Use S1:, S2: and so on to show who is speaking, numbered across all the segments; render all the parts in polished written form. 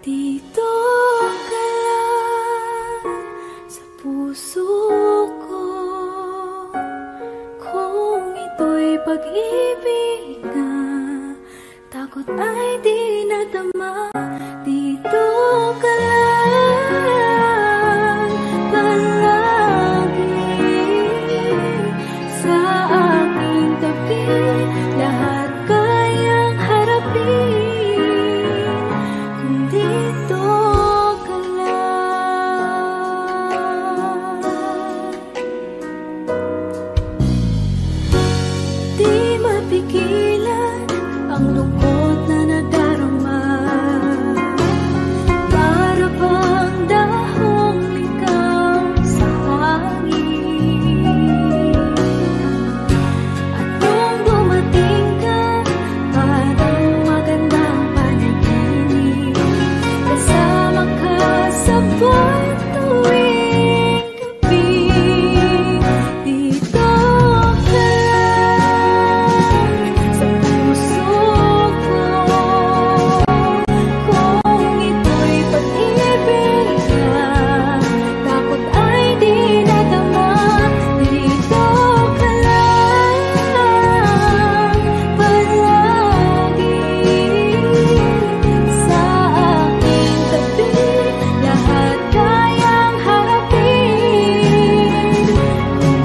S1: Dito ka lang sa puso ko, kung ito'y pag-ibig na takot ay di nadama. Dito ka lang palagi sa aking tabi, lahat kayang harapin. Dito ka lang, di mapigilan ang lungkot na nadarama. Para bang dahong ikaw sa hangin. At nung dumating ka, parang magandang panaginip. Kasama ka sa buwan tuwing gabi. Dito ka lang sa puso ko, kung ito'y pag-ibig na takot ay di nadama. Dito ka lang palagi sa aking tabi, lahat kayang harapin.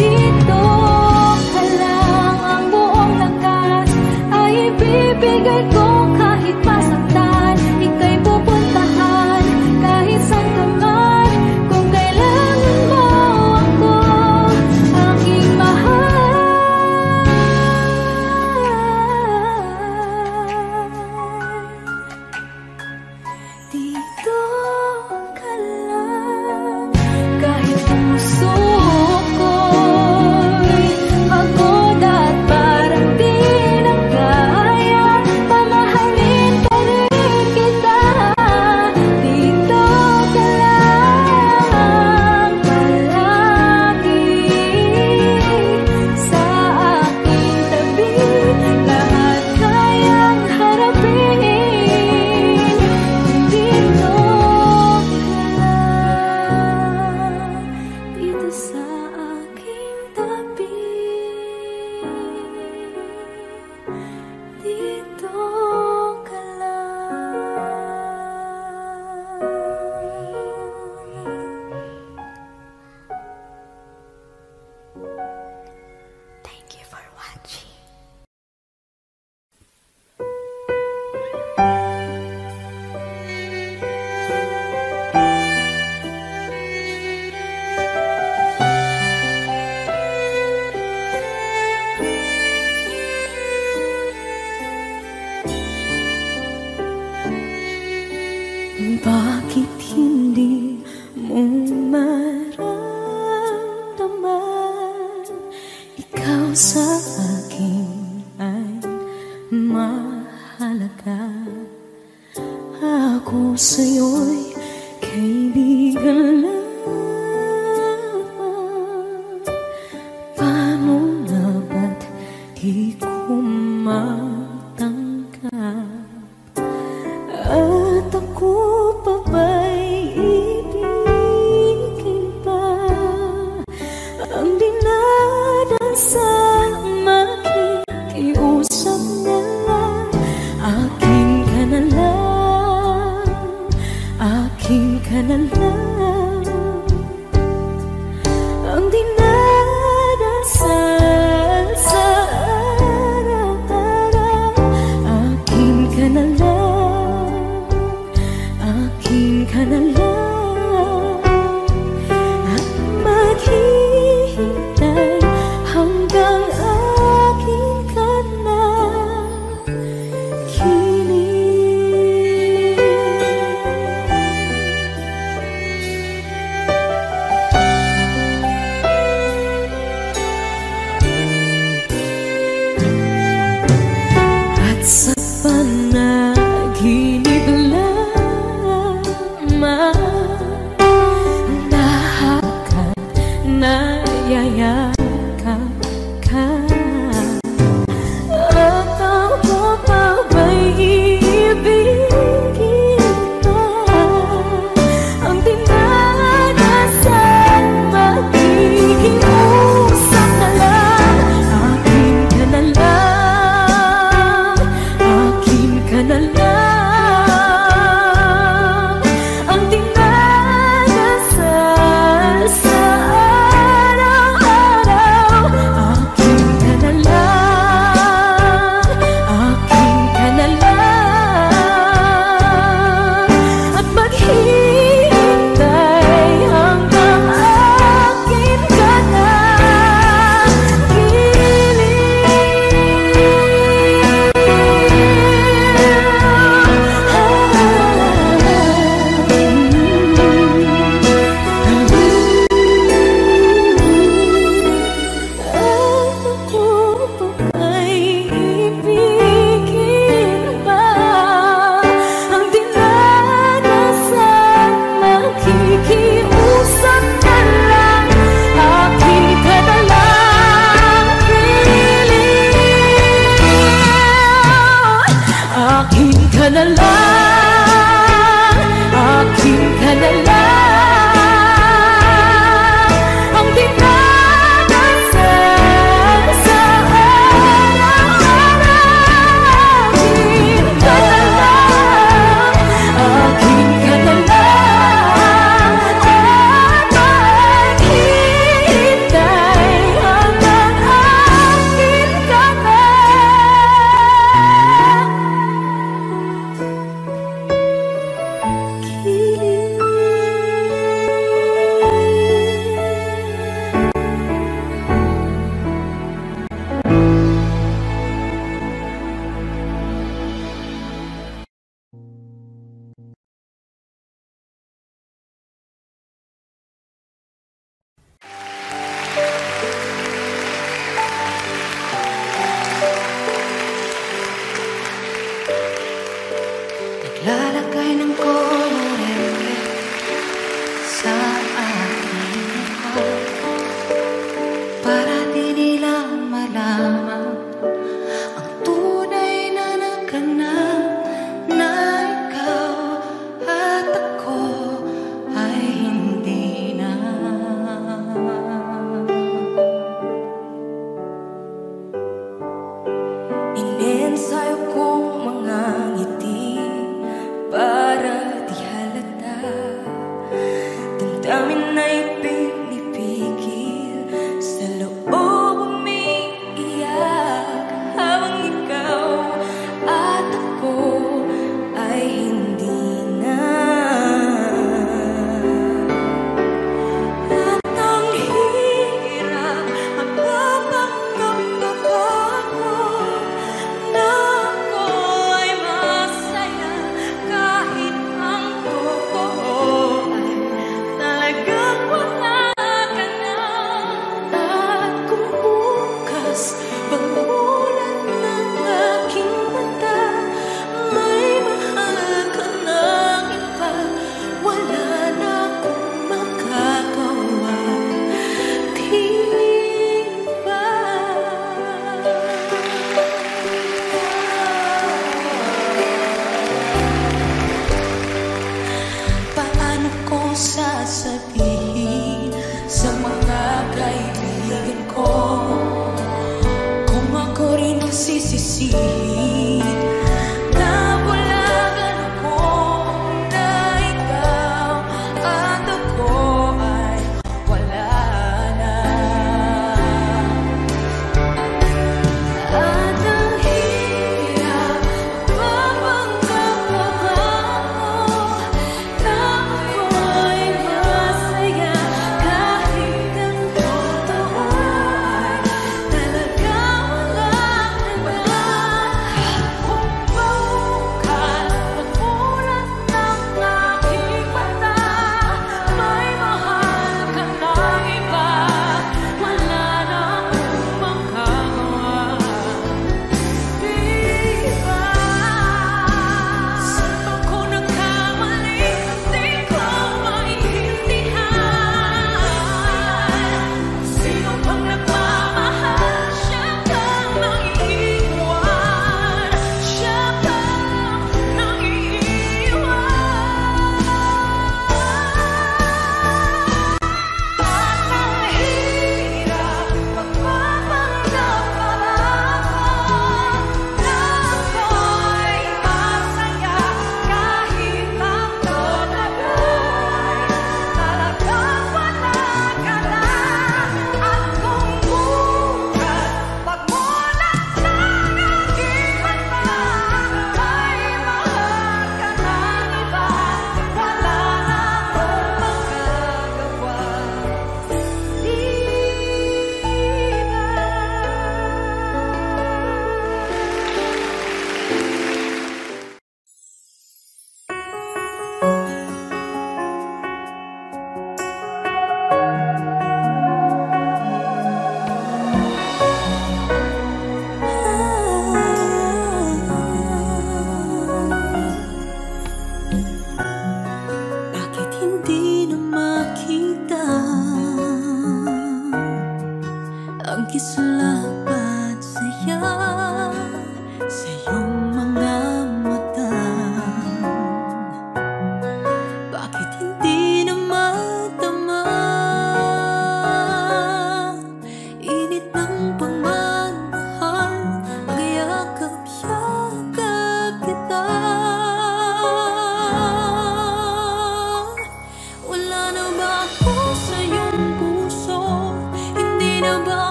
S1: Dito ka lang, ang buong lakas ay ibibigay ko. Kahit masaktan, ika'y pupuntahan kahit saan ka man. Kung kailangan mo ako, aking mahal. Dito ka lang, kahit puso ko'y pagod at parang di na kaya, mamahalin pa rin kita. Dito ka lang palagi sa aking tabi, lahat kayang harapin. Dito ka lang, dito sa aking tabi. Dito ka lang. Thank you for watching. Bakit hindi mo maramdaman? Ikaw sa akin ay mahalaga. Ako sa'yo'y kaibigan lamang. Paano nga ba't di ko matanggap? At ako pa ba'y ibigin pa? Ang dinadasal makikiusap na lang. Akin ka na lang, akin ka na lang. Ang dinadasal sa araw-araw. Akin ka na lang, akin ka na lang. At maghihintay hanggang akin ka na kilig. At sa panaginip lamang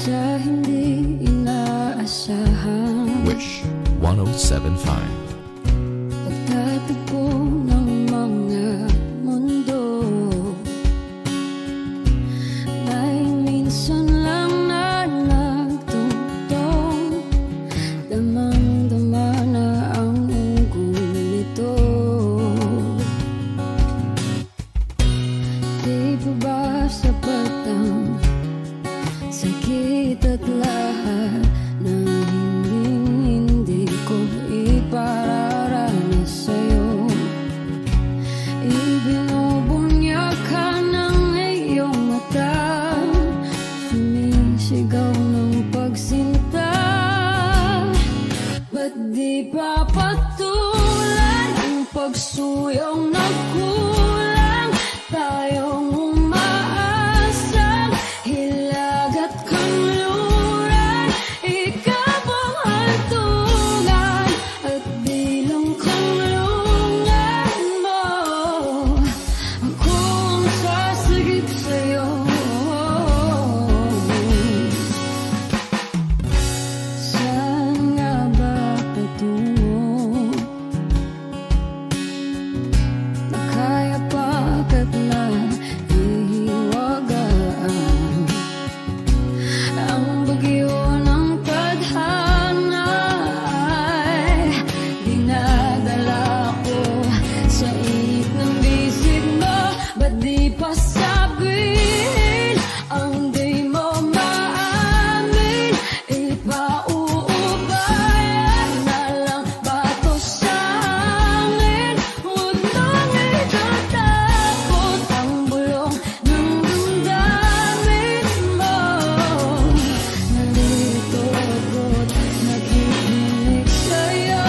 S2: sa hindi inaasahan.
S3: Wish 107.5.
S2: Pagtatagpo ng mga mundo, may minsan lang na nagtutong, damang-dama na ang ugol nito. Di ba ba sapat ang sakit at lahat ng hindi ko ipararanas sa'yo? Ibinubunyag ka ng iyong mata, sumisigaw ng pagsinta. Ba't di pa patulan ang pagsuyong nagkulang? Tayong umaasang hilag at kanluran, ikaw ang hantungan at bilang kanlungan mo. Ako ang sasagip sa'yo. Saan nga ba patungo? Nakaya pagkat nahihiwagaan ang bagyo ng tadhana ay dinadala ko sa init ng bisig mo. Ba't di pa sabihin ang di mo maamin? Ipauubayan na lang ba to sa hangin? Huwag nang itatakot ang bulong ng damdamin mo. Nalilito ako't nakikinig sa'yo.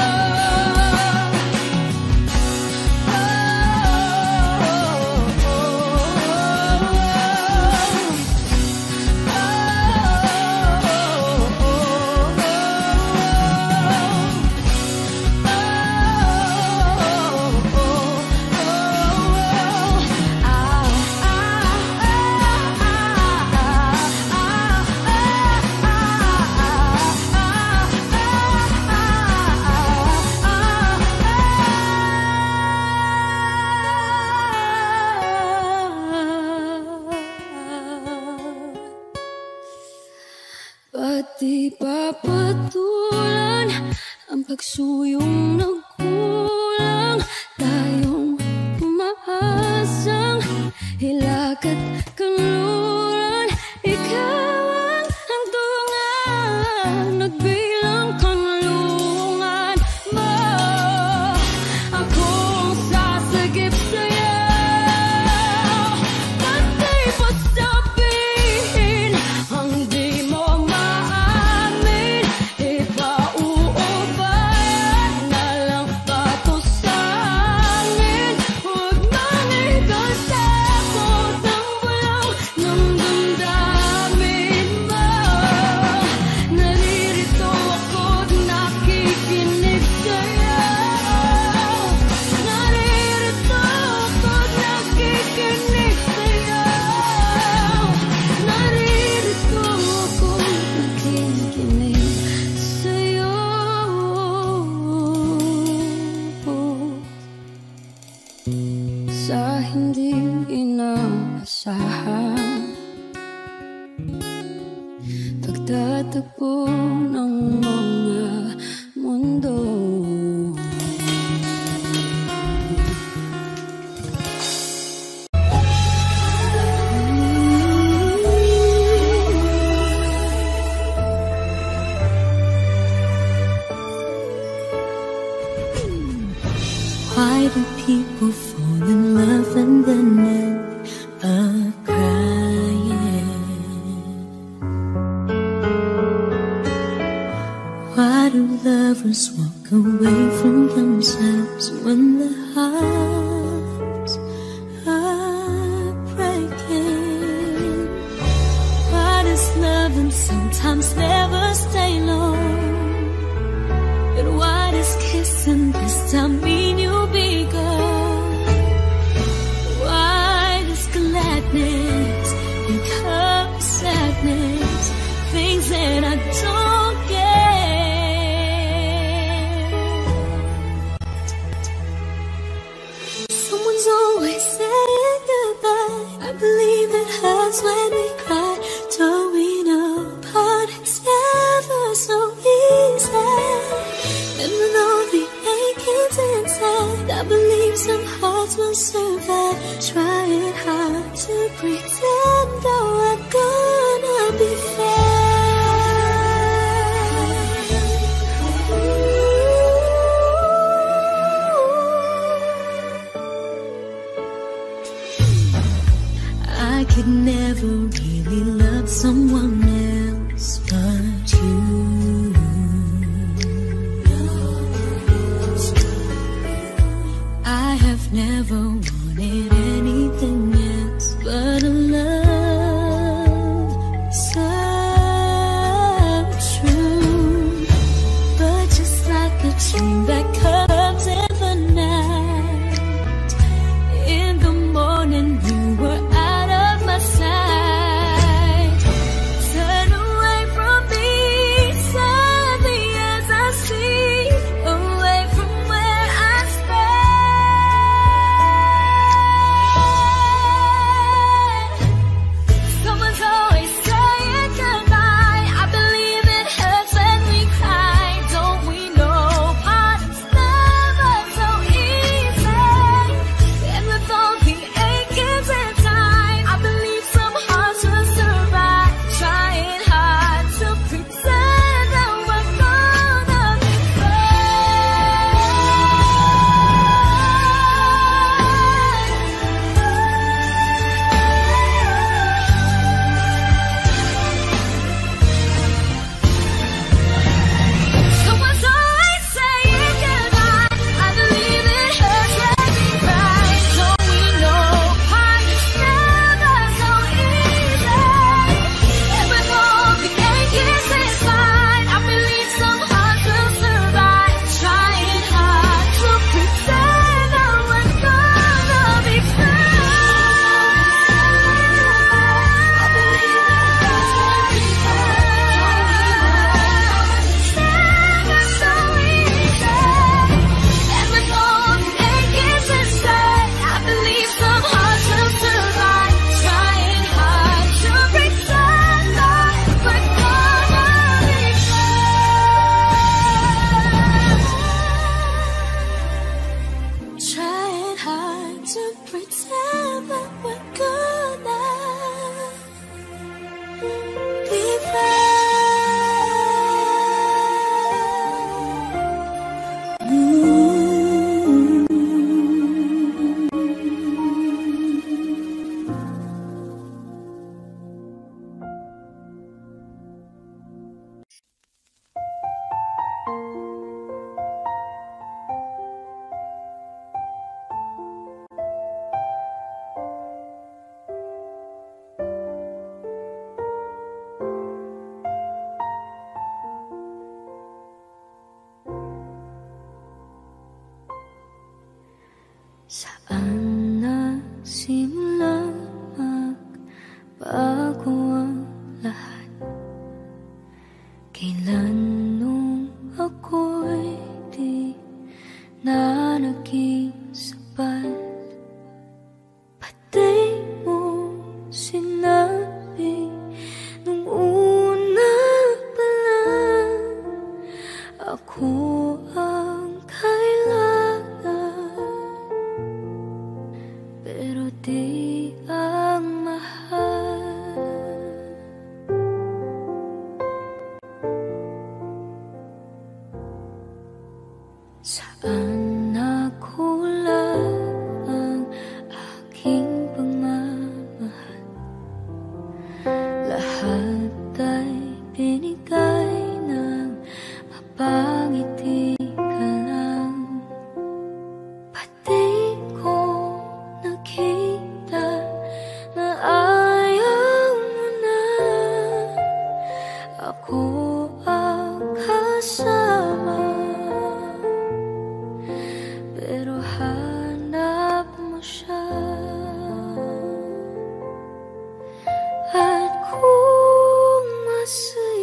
S2: Ba't di pa patulan ang pagsuyong nagkulang? Tayong umaasang hilag at kanluran, ikaw ang hantungan at bilang kanlungan mo. Ako ang sasagip sa'yo. Ba't di pa sabihin ang di mo maamin? Ipauubayan na lang ba to sa hangin? Huwag nang itatakot ang bulong ng damdamin mo. Naririto ako't nakikinig sa'yo. Naririto ako't nakikinig sa'yo. Naririto ako't nakikinig sa'yo. Sa hindi inaasahan, pagtatagpo ng mga mundo.
S4: Why do people fall in love and then end up crying? Why do lovers walk away from themselves when their hearts are breaking? Why does loving sometimes never stay long? But why does kissing this time mean you'll be gone? Why does gladness become sadness? things that I don't get. Someone's always saying goodbye. I believe it hurts when we cry. Don't we know apart it's never so easy. And with all the achings inside, I believe some hearts will survive. Trying hard to pretend that we're gonna be fine. I could never really love someone else but you. I have never wanted anything else but a love so true. But just like a dream that comes in the night, in the morning you were out of my sight. Turn away from me, sadly as I see, away from where I stand. Someone's always saying goodbye. I believe it hurts when we cry. Don't we know part it's never so easy. And with all the achings inside, I believe some hearts will survive. Trying hard to pretend that we're gonna be Someone's always saying goodbye. I believe it hurts when we cry. Don't we know part it's never so easy. And with all the achings inside, I believe some hearts will survive. Trying hard to pretend that we're gonna be fine. I believe it hurts when we cry. Never so easy. And with all the achings inside, I believe some hearts will survive. Trying hard to pretend that we're gonna be fine. Trying hard to pretend that we're gonna be Saan nagsimula magbago ang lahat? Kailan nung ako'y di na naging sapat? Pati mo sinabi nung una pa lang ako ang kailangan, pero di ang mahal. Saan nakulang ang aking pagmamahal? Lahat ay binigay ng mapangiti ka lang. Pati ko nakita na ayaw mo na ako ang kasama, pero hanap mo siya. At kung masaya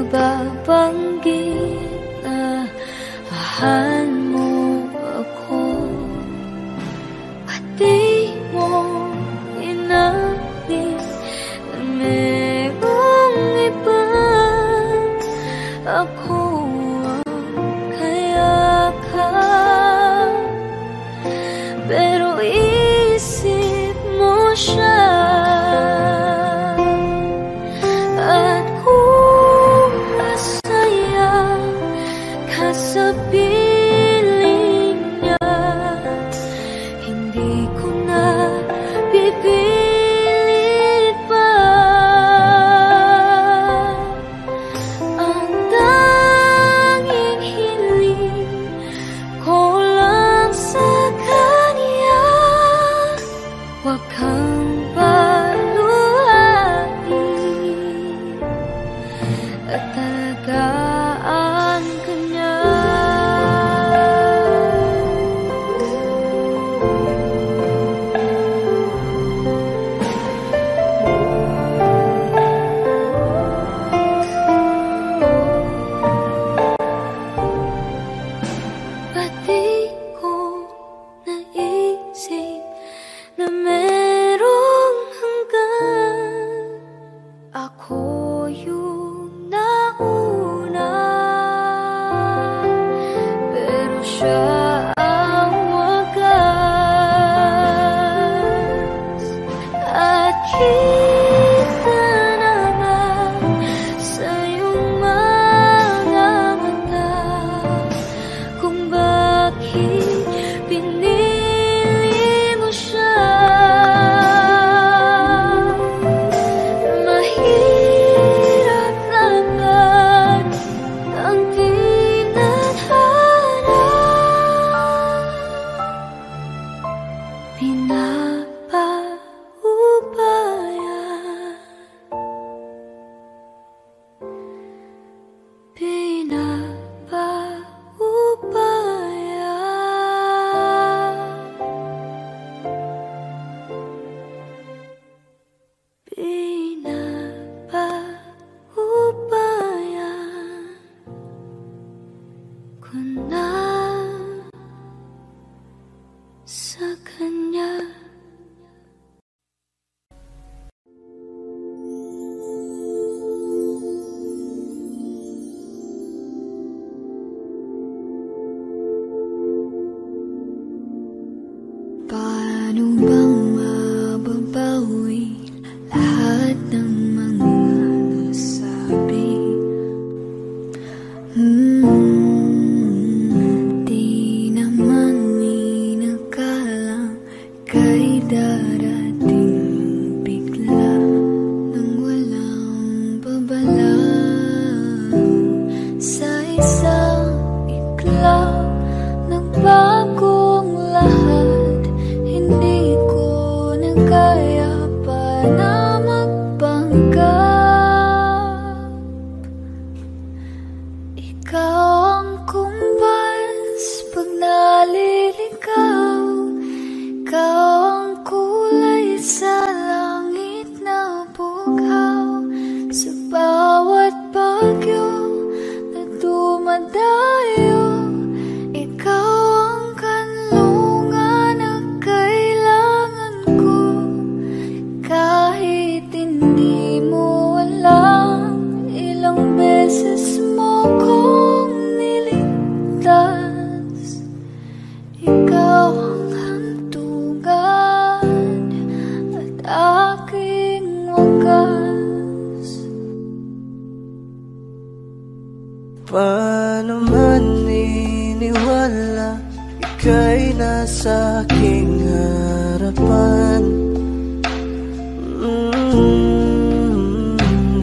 S2: nababanggit na mahal mo ako, at di mo inamin na merong iba. Ako ang kayakap, pero isip mo siya. At kung masaya ka sa piling niya, hindi ko na pipilit pa. Ang tanging hiling ko lang sa kanya, huwag kang paluhain at talagaan ka niya. Ba't di ko naisip na merong hanggan? Ako yung nauna, pero siya ang wagas. At kita naman sa iyong mga mata kung bakit pinili mo siya. Mahirap naman ang tinadhana, pinapaubaya, pinapaubaya. Pinapaubaya ko na sa kanya. Paano bang mababawi lahat ng mga nasabi? Di naman inakalang kay darating bigla nang walang babala. Sa isang iglap nagbagong lahat, hindi ko na kaya pa na magpanggap. Ikaw ang kumbas pag naliligaw, ikaw ang kulay sa langit na bughaw. Sa bawat bagyo na dumadayo, ikaw ang kanlungan na kailangan ko. Kahit hindi mo alam, ilang beses mo kong niligtas. Ikaw ang hantungan at aking wagas.
S5: Paano man iniwala, ika'y nasa aking harapan.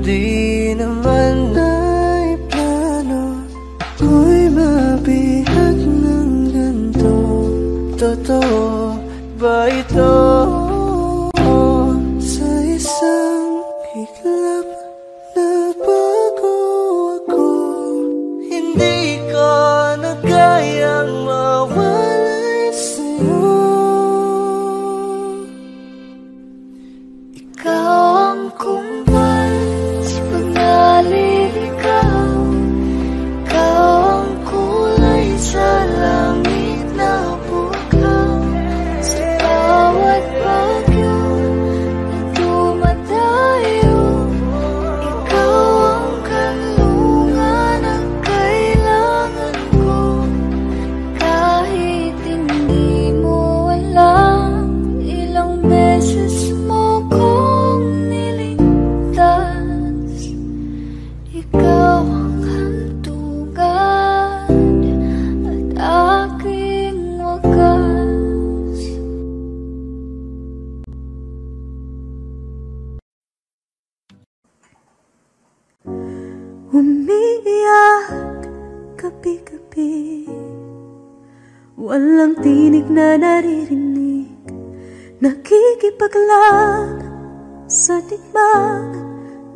S5: Di naman naiplano, ako'y mabihag ng ganito. Totoo ba ito? Sa isang iglap na bago ako, hindi ko na kayang mawalay sa'yo. Ikaw ang kumbas pag naliligaw,
S2: gabi, walang tinig na naririnig, nakikipaglag sa digmaan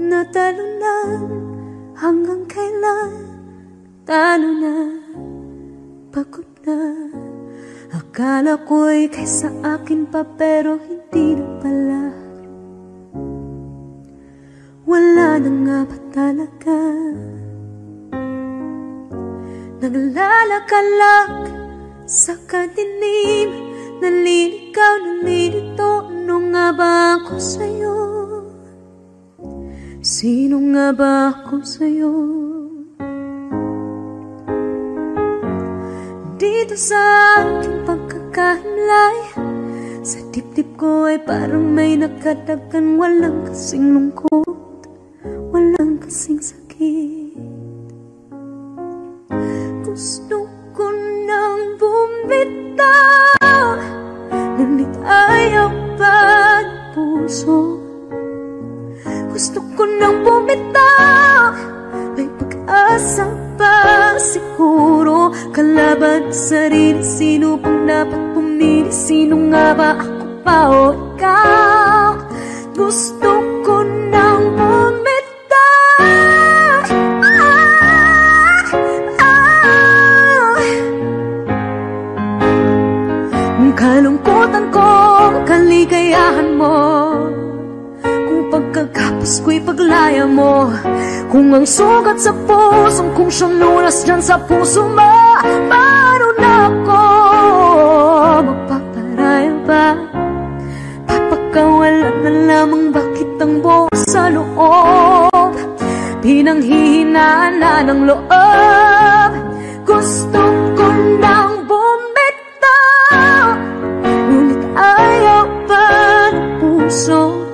S2: na talunan. Hanggang kailan talo na, pagod na. Akala ko'y kaysa akin pa, pero hindi na pala. Wala na nga ba talaga? Naglalakalag sa kadilim, naliligaw, nalilito. Ano nga ba ako sa'yo? Sino nga ba ako sa'yo? Dito sa aking pagkakahimlay, sa dibdib ko ay parang may nakadagan. Walang kasing lungkot, walang kasing sakit. Gusto ko nang bumitaw, ngunit ayaw pa ng puso. Gusto ko nang bumitaw, may pag-asa pa siguro. Kalaban sa sarili, sino pang dapat pumili? Sino nga ba, ako pa o ikaw? Gusto ko nang bumitaw, ang kalungkutan ko, kaligayahan mo. Pagkagapos ko'y paglaya mo, kung ang sugat sa pusong kung siyang lunas dyan sa puso mo, paano na ako magpaparaya ba? Papakawalan na lamang, bakit ang bukas sa loob? Pinanghihinaan na ng loob. Gusto ko nang bumitaw, ngunit ayaw pa ng puso.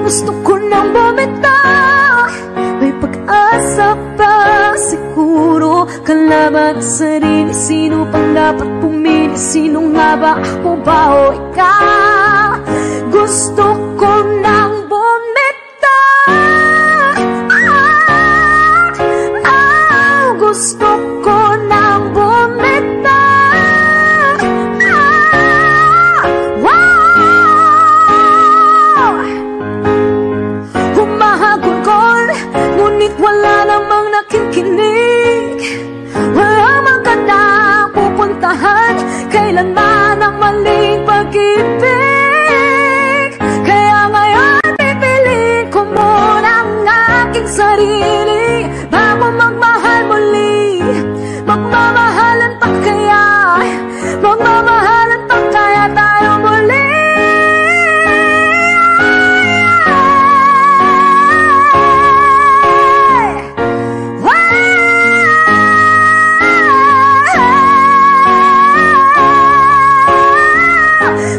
S2: Gusto ko nang bumitaw, may pag-asa pa siguro. Kalaban sa sarili, sino pang dapat pumili? Sino nga ba, ako ba o ikaw? Gusto ko nang bumitaw, gusto ko nang bumitaw. Wala namang nakikinig, wala magandang pupuntahan, kailanman ang maling pag-ibig. Kaya ngayon pipiliin ko muna ang aking sarili bago magmahal muli. Magmamahalan pa kaya, magmamahalan pa kaya tayo muli?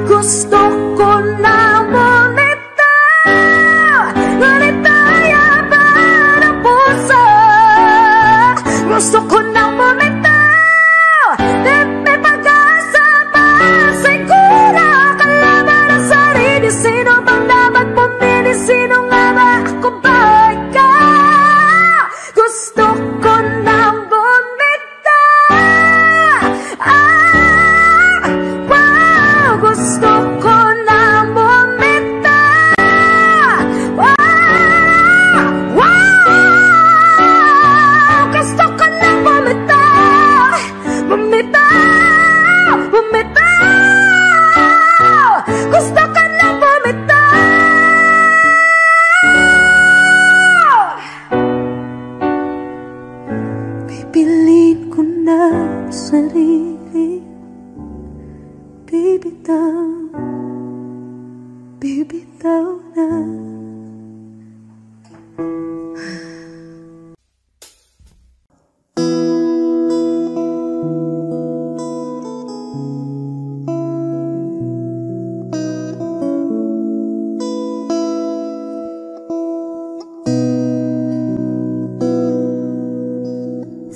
S2: Gusto ko na bumitaw, ngunit ayaw pa ng puso. Gusto ko na bumitaw, may pag-asa pa siguro. Kalaban ang sarili, sino bang dapat pumili? Sino nga ba, ako ba ikaw? Gusto ko na bumitaw, gusto ko nang bumitaw, gusto ko nang bumitaw, bumitaw, bumitaw, gusto ko nang bumitaw. Pipiliin ko na sarili, bibitaw, bibitaw na.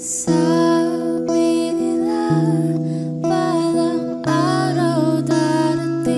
S4: Sabi nila, balang araw darating.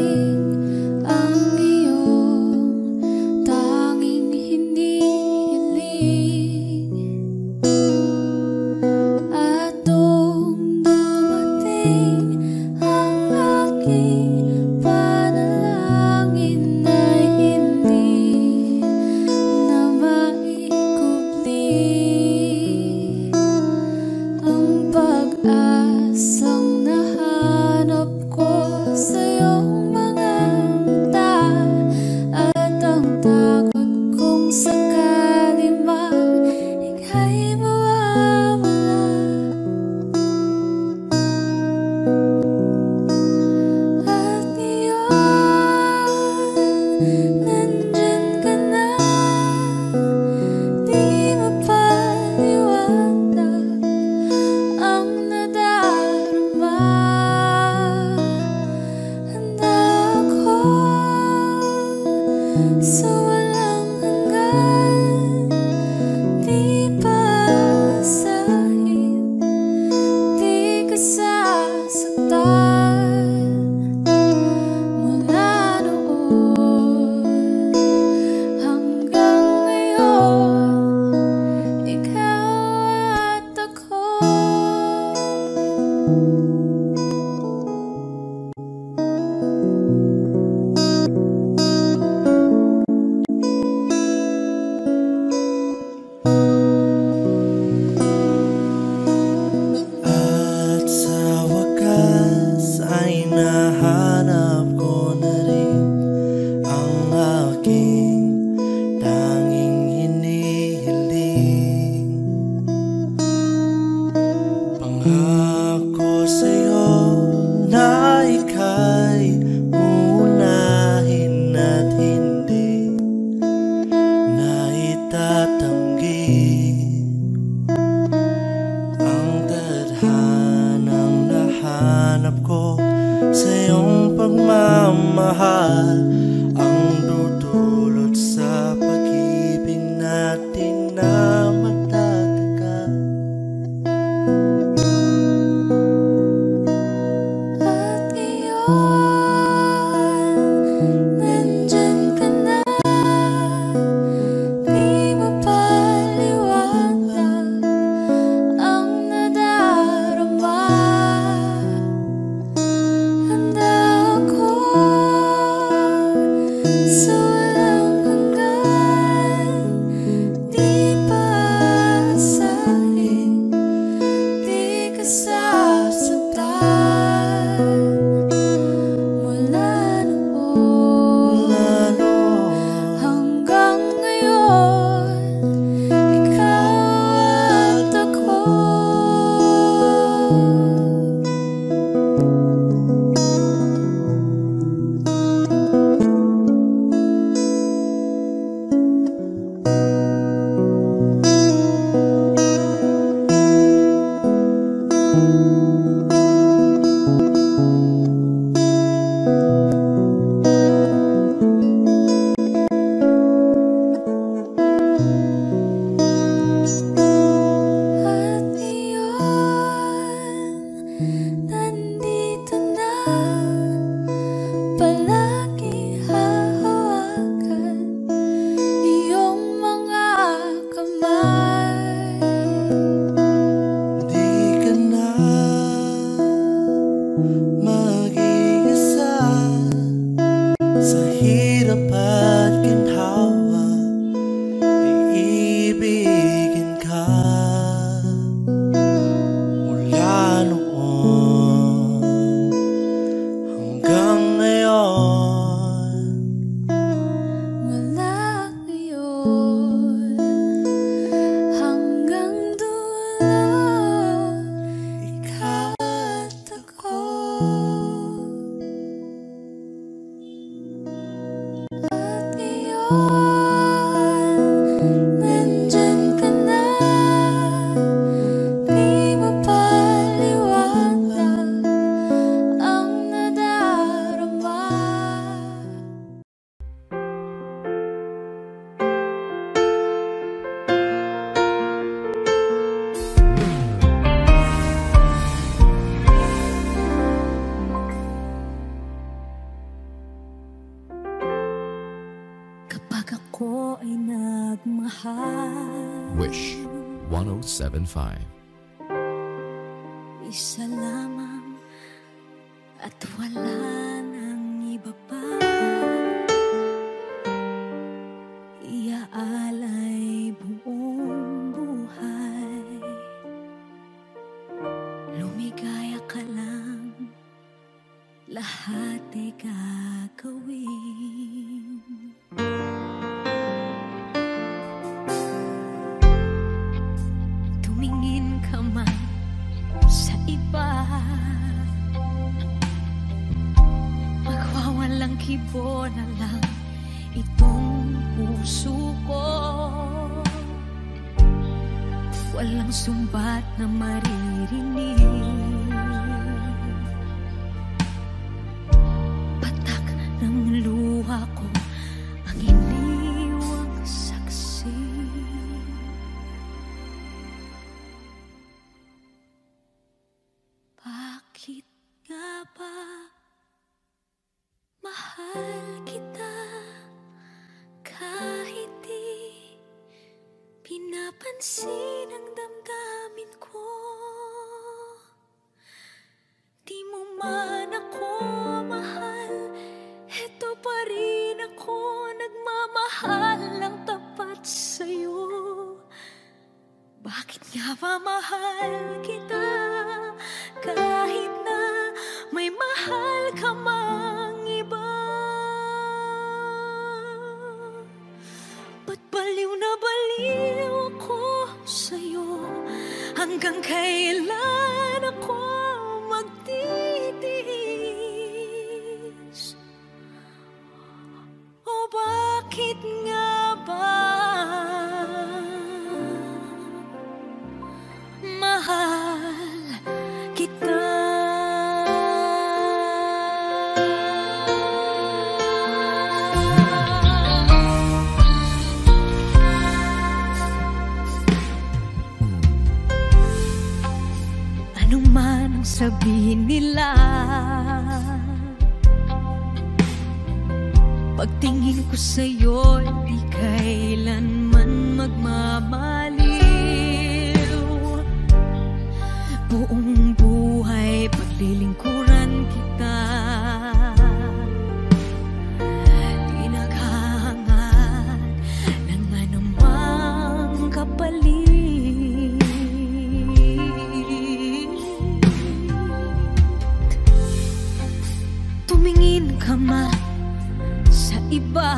S3: Wish 107.5.
S2: Isa lamang at wala nang iba pa iaalay buong buhay. Lumigaya ka lang, lahat ay gagawin. Tumingin ka man sa iba, magwawalang kibo na lang itong puso ko. Walang sumbat na maririnig, patak ng luha ko ang iniwang saksi. Bakit nga ba mahal kita kahit di pinapansin ang damdamin ko? Di mo man ako mahal, eto pa rin ako nagmamahal ng tapat sa'yo. Bakit nga ba mahal kita kahit na may mahal ka mang iba? Ba't baliw na baliw ako sa'yo? Hanggang kailan ako magtitiis? O bakit nga ba mahal kita? Ano man ang sabihin nila, pagtingin ko sa'yo di kailanman magmamaliw. Buong buhay paglilingkuran kita, di naghahangad ng anumang kapalit. Tumingin ka man sa iba,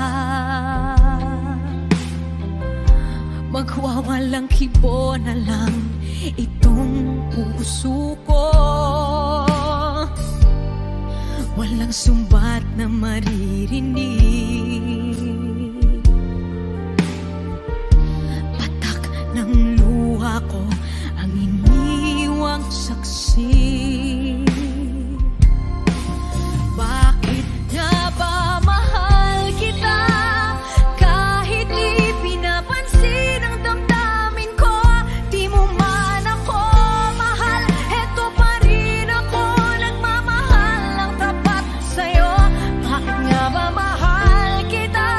S2: magwawalang kibo na lang itong puso ko. Walang sumbat na maririnig, patak ng luha ko ang iniwang saksi. Bakit nga ba mahal kita kahit di pinapansin ang damdamin ko? Di mo man ako mahal, eto pa rin ako nagmamahal ng tapat sa'yo. Bakit nga ba mahal kita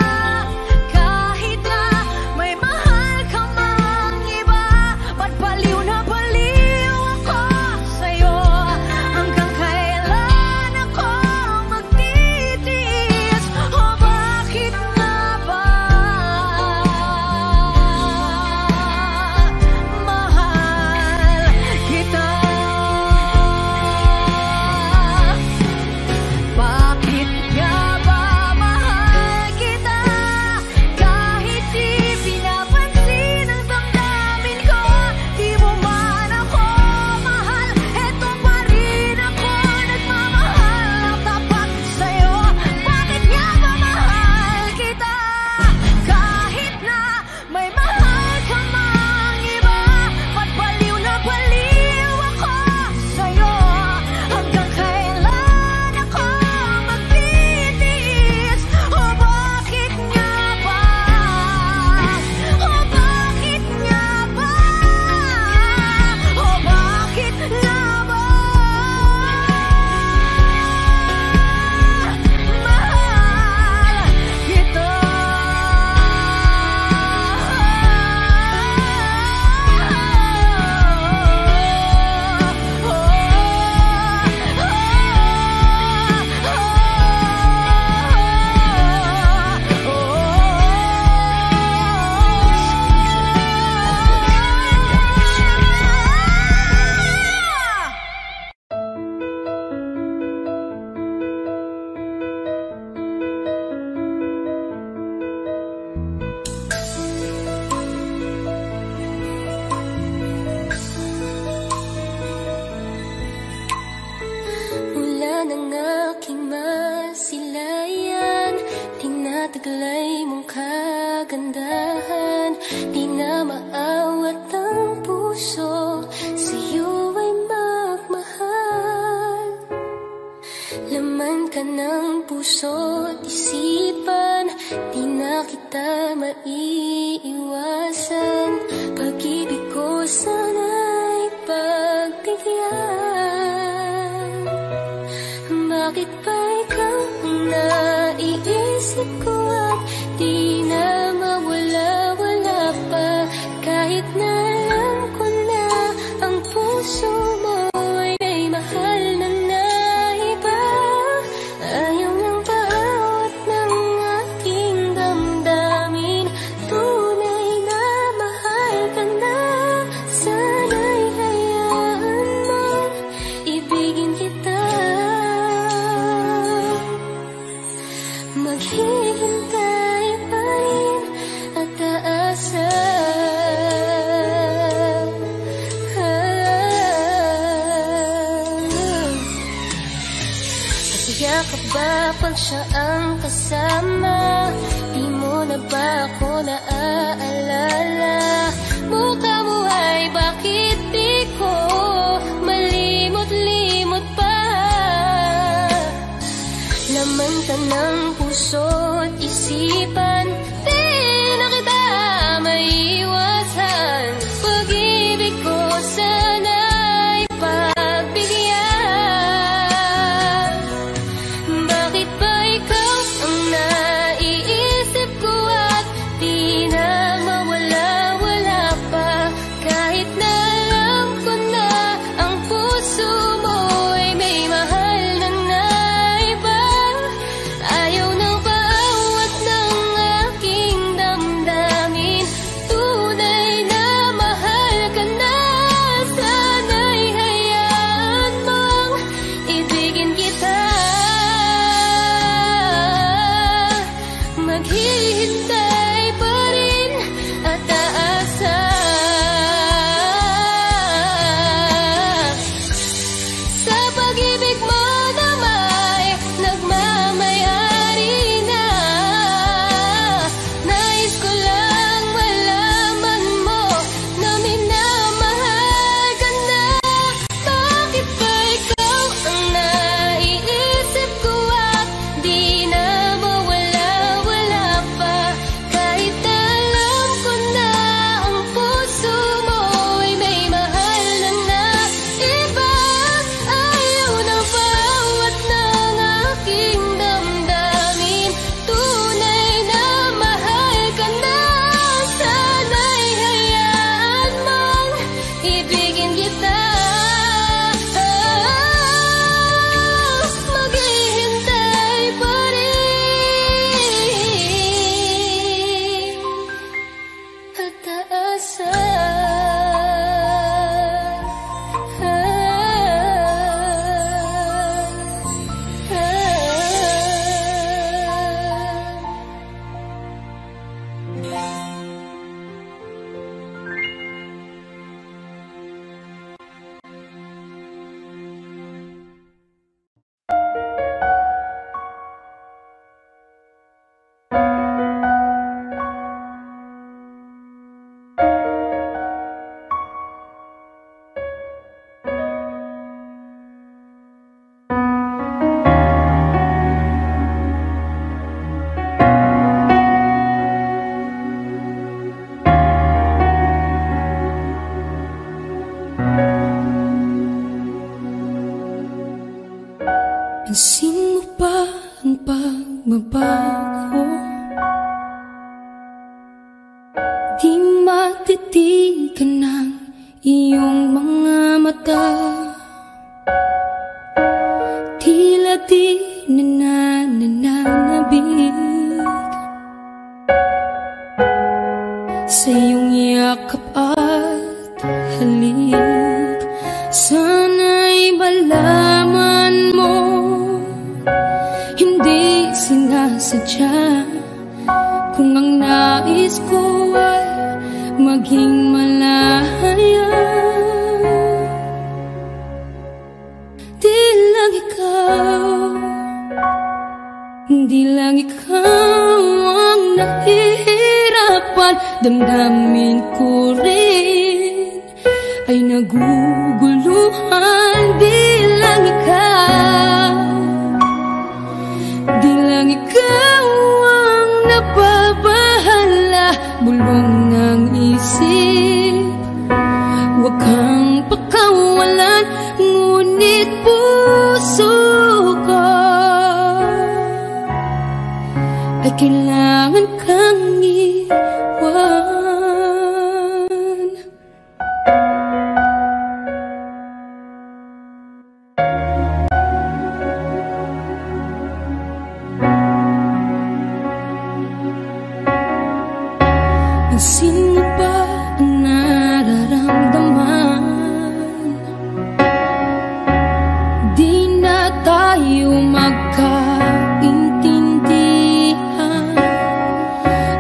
S4: taglay mong kagandahan, di na maawat ang puso, sa'yo ay magmahal. Laman ka ng puso't isipan, di na kita maiiwasan. Pag-ibig ko sana'y pagbigyan. Bakit ba ikaw ang naiisip ko at di na mawala-wala pa? Kahit na alam ko na ang puso mo ay may mahal na naiba. Ayaw ng bawat ng aking damdamin, tunay na mahal ka na. Sana'y hayaan mong ibigin kita. Maghihintay pa rin at aasa. Masaya ka ba pag siya ang kasama? Di mo na ba ako naaalala? Mukha mo ay bakit di ko malimot-limot pa? Laman ka ng puso't isipan, di na kita maiiwasan. Pag-ibig ko sana'y pagbigyan. Bakit ba ikaw ang naiisip ko at di na mawala-wala pa? Kahit na alam ko na ang puso mo ay may mahal na naiba. Ayaw ng bawat ng aking damdamin, tunay na mahal ka na. Sana'y hayaan mong ibigin kita. Maghihintay pa rin at aasa. Sa pag-ibig mo na may nagmamayari na. Nais ko lang malaman mo na minamahal ka na. Bakit ba ikaw ang naiisip ko at di na mawala-wala pa? Kahit na alam ko na ang puso mo ay may mahal na naiba. Ayaw ng bawat ng aking damdamin, tunay na mahal ka na. Sana'y hayaan mong ibigin kita. Maghihintay pa rin at aasa.
S2: Pansin mo ba ang pagbabago? Di matitigan ng iyong mga mata. Tila di nananabig sa iyong yakap at halik. Sana'y malaman mo, hindi sinasadya. Kung ang nais ko ay maging malaya, di lang ikaw ang
S4: nahihirapan, damdamin ko rin ay naguguluhan. Di lang ikaw ang nababahala, bulong ng isip. Huwag kang pakawalan, ngunit puso ko ay kailangan kang iwan. Pansin mo ba ang nararamdaman? Di na tayo magkaintindihan,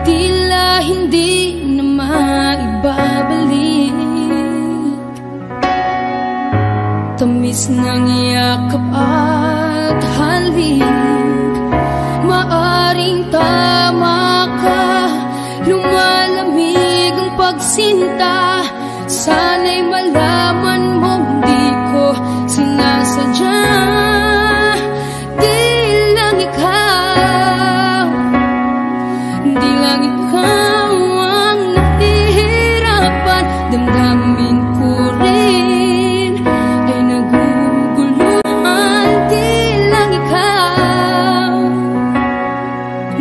S4: tila hindi na maibabalik. Tamis ng yakap at halik, maaring tama ka. Lumalamig ang pagsinta, sana'y malaman mong di ko sinasadya. Di lang ikaw ang nahihirapan, damdamin ko rin ay naguguluhan.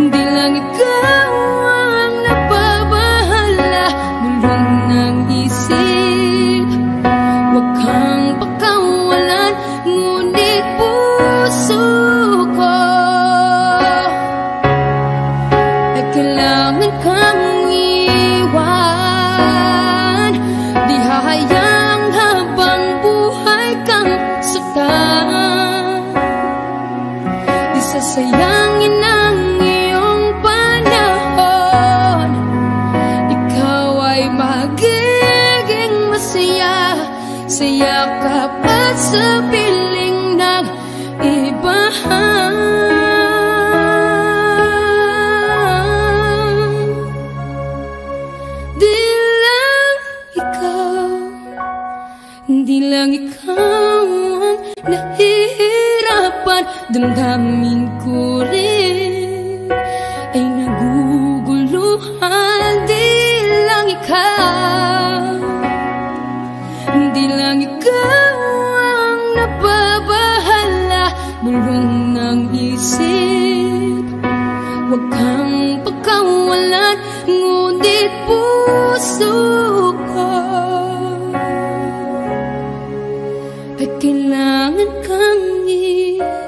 S4: Di lang ikaw ang nababahala, bulong ng isip. Huwag kang pakawalan, ngunit puso ko ay kailangan kang iwan. Di hahayang habang buhay kang saktan, di sasayangin ang iyong panahon. Ikaw ay magiging masaya sa yakap at sa piling ng iba. Di lang ikaw ang nahihirapan, damdamin ko rin ay naguguluhan. Di lang ikaw ang nababahala, bulong ng isip. Huwag kang pakawalan, ngunit puso ko ay kailangan kang iwan.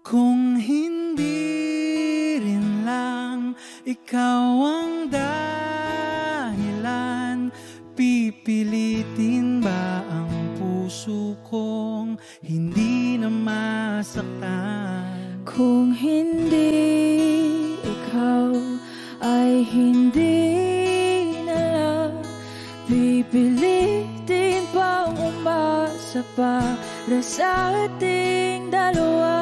S5: Kung hindi rin lang ikaw ang dahilan, pipilitin ba ang puso kong hindi na masaktan?
S2: Kung hindi ikaw ay hindi na lang, pipilitin bang umasa para sa ating dalawa?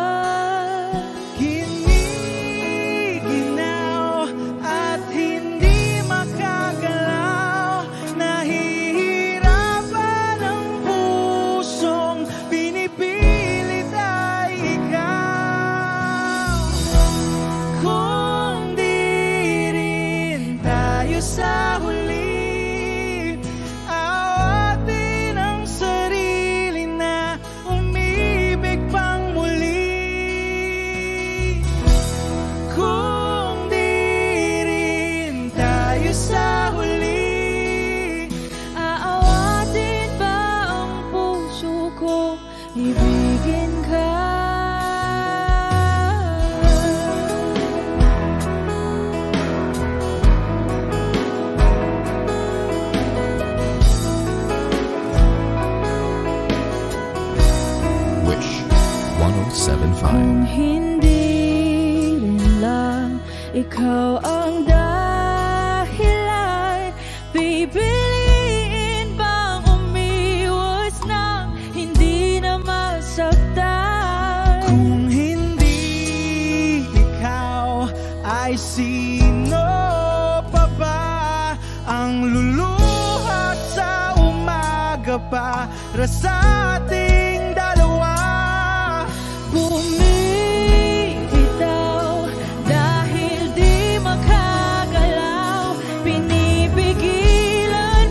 S5: Sa huli, awatin ang sarili na umibig pang muli.
S4: ikaw ang dahilan. Pipiliin bang umiwas na hindi na masaktan?
S5: Kung hindi ikaw, ay sino pa ba ang luluhat sa umaga para sa ating dalawa?
S4: Bumibitaw dahil di makagalaw. Pinipigilan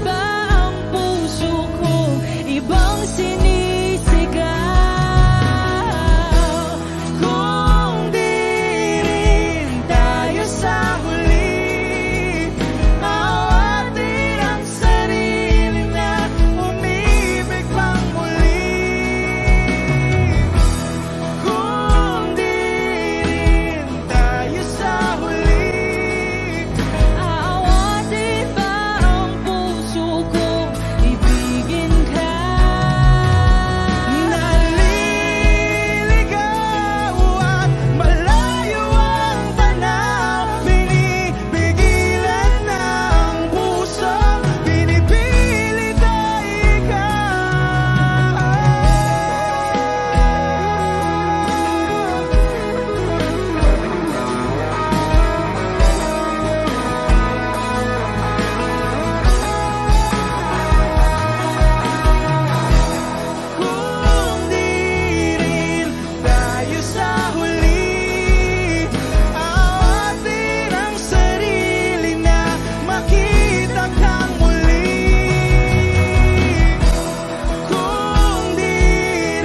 S4: ba ang puso ko ibang sinisigaw?
S5: Kung di rin tayo sa huli, awatin ang sarili na umibig pang muli. Kung di rin tayo sa huli,
S4: Aawatin ba ang puso ko ibigin ka?
S5: naliligaw at malayo ang tanaw, binibigilan ng puso, pinipilit ay ikaw. Kung di rin tayo sa huli, awatin ang sarili na makita kang muli. Kung di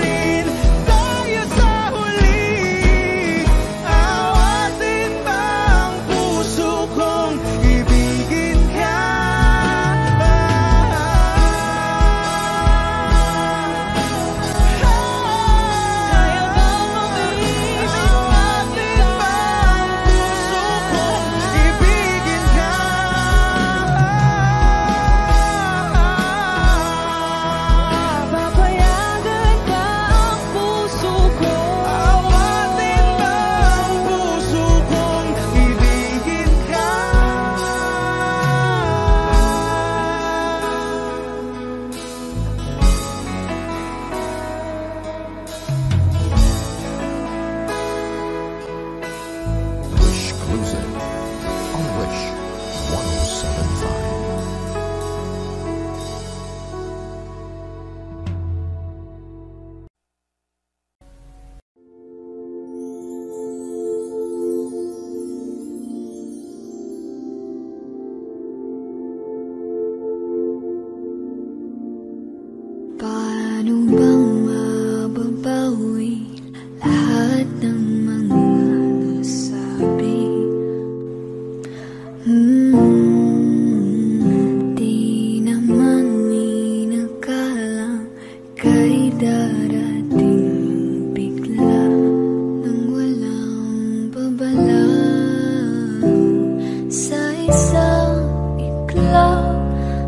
S5: rin tayo sa huli, awatin ba ang puso kong ibigin ka?
S4: Kaya bang umiibig
S5: Awatin ba ang puso kong ibigin ka?
S4: Papayagan ba ang puso ko?
S5: Awatin ba ang puso kong ibigin ka?
S3: Wish Cruising on Wish 1075.
S2: Paano bang mababawi lahat ng mga nasabi? Di naman inakalang kay darating bigla nang walang babala. Sa isang iklaw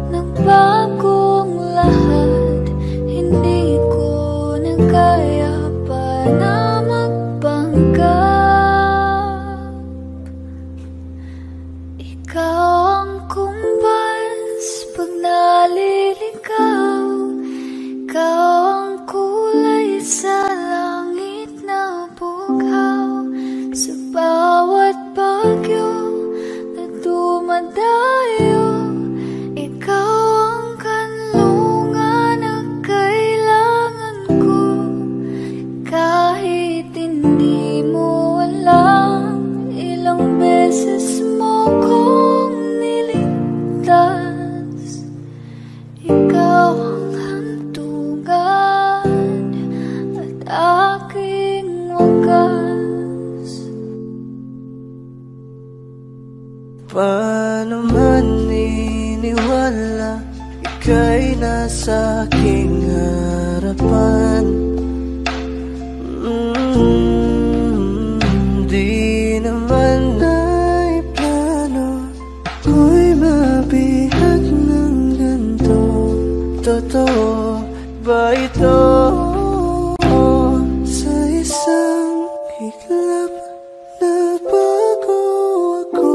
S2: nagbagong lahat. Hindi ko na kaya pa na magpanggap. Ikaw ang kumpas pag naliligaw. Ikaw ang kulay sa langit na bughaw. Sa bawat bagyo na dumadayo, ikaw ang kanlungan na kailangan ko. Kahit hindi mo alam, ilang beses mo kong niligtas. Ikaw ang hantungan at aking wagas.
S6: Paano man iniwala, ika'y nasa aking harapan. Di naman naiplano, ako'y mabihag ng ganito. Totoo ba ito? Sa isang iglap na bago ako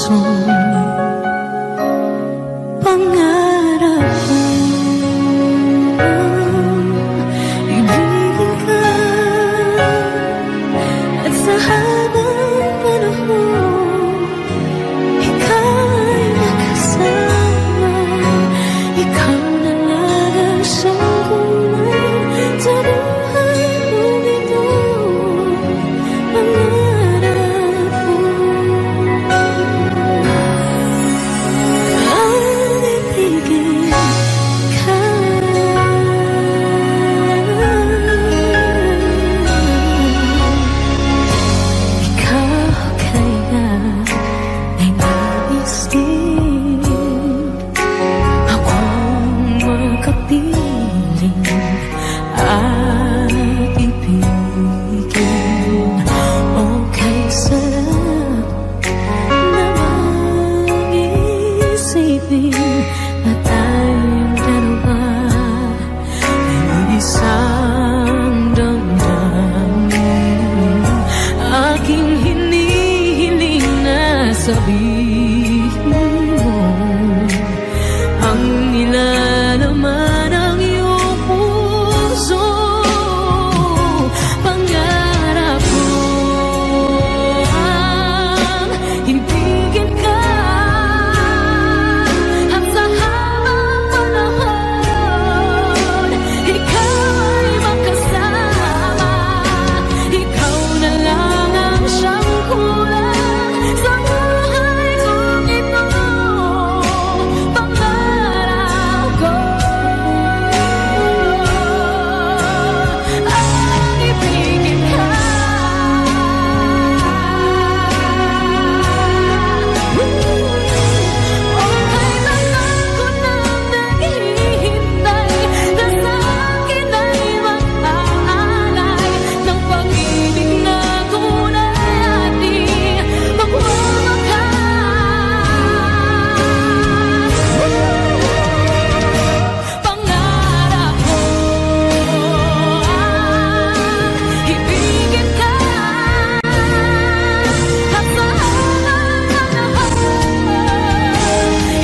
S2: pusong pangarap ko. Ibigin ka at sa habang panahon ikaw ay makasama. Ikaw na lang ang siyang kulay sa buhay kong ito. Pangarap ko ang ibigin ka. Ikaw kaya ay nais din akong makapiling at ibigin. Okay, sarap namang isipin na tayong dalawa ay isang damdamin. Aking hinihiling na sabihin mo ang nilalaman ng iyong puso. Pangarap ko ang ibigin ka at sa habang panahon ikaw ay makasama. Ikaw na lang ang siyang kulang sa buhay kong ito. Pangarap ko ang ibigin ka. Okay lang ako nang naghihintay na sa akin ay mag-aalay ng pag-ibig na tunay ating magwawakas. Pangarap ko ang ibigin ka at sa habang panahon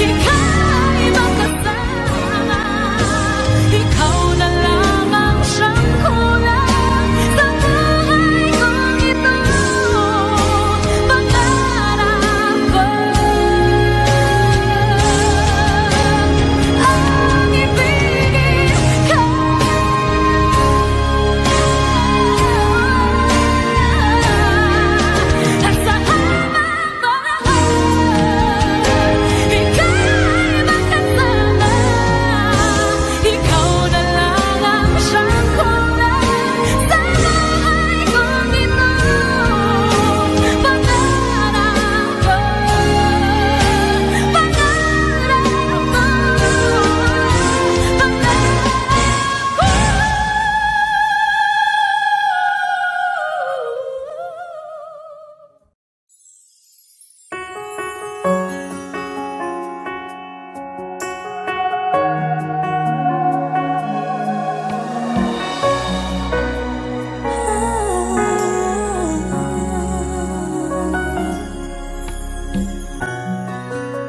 S2: ikaw ay makasama. Ikaw na lang ang siyang kulang sa buhay kong ito. Pangarap ko ang ibigin ka at sa habang panahon ikaw ay makasama. Ikaw na lang ang siyang kulang sa buhay kong ito. Pangarap ko,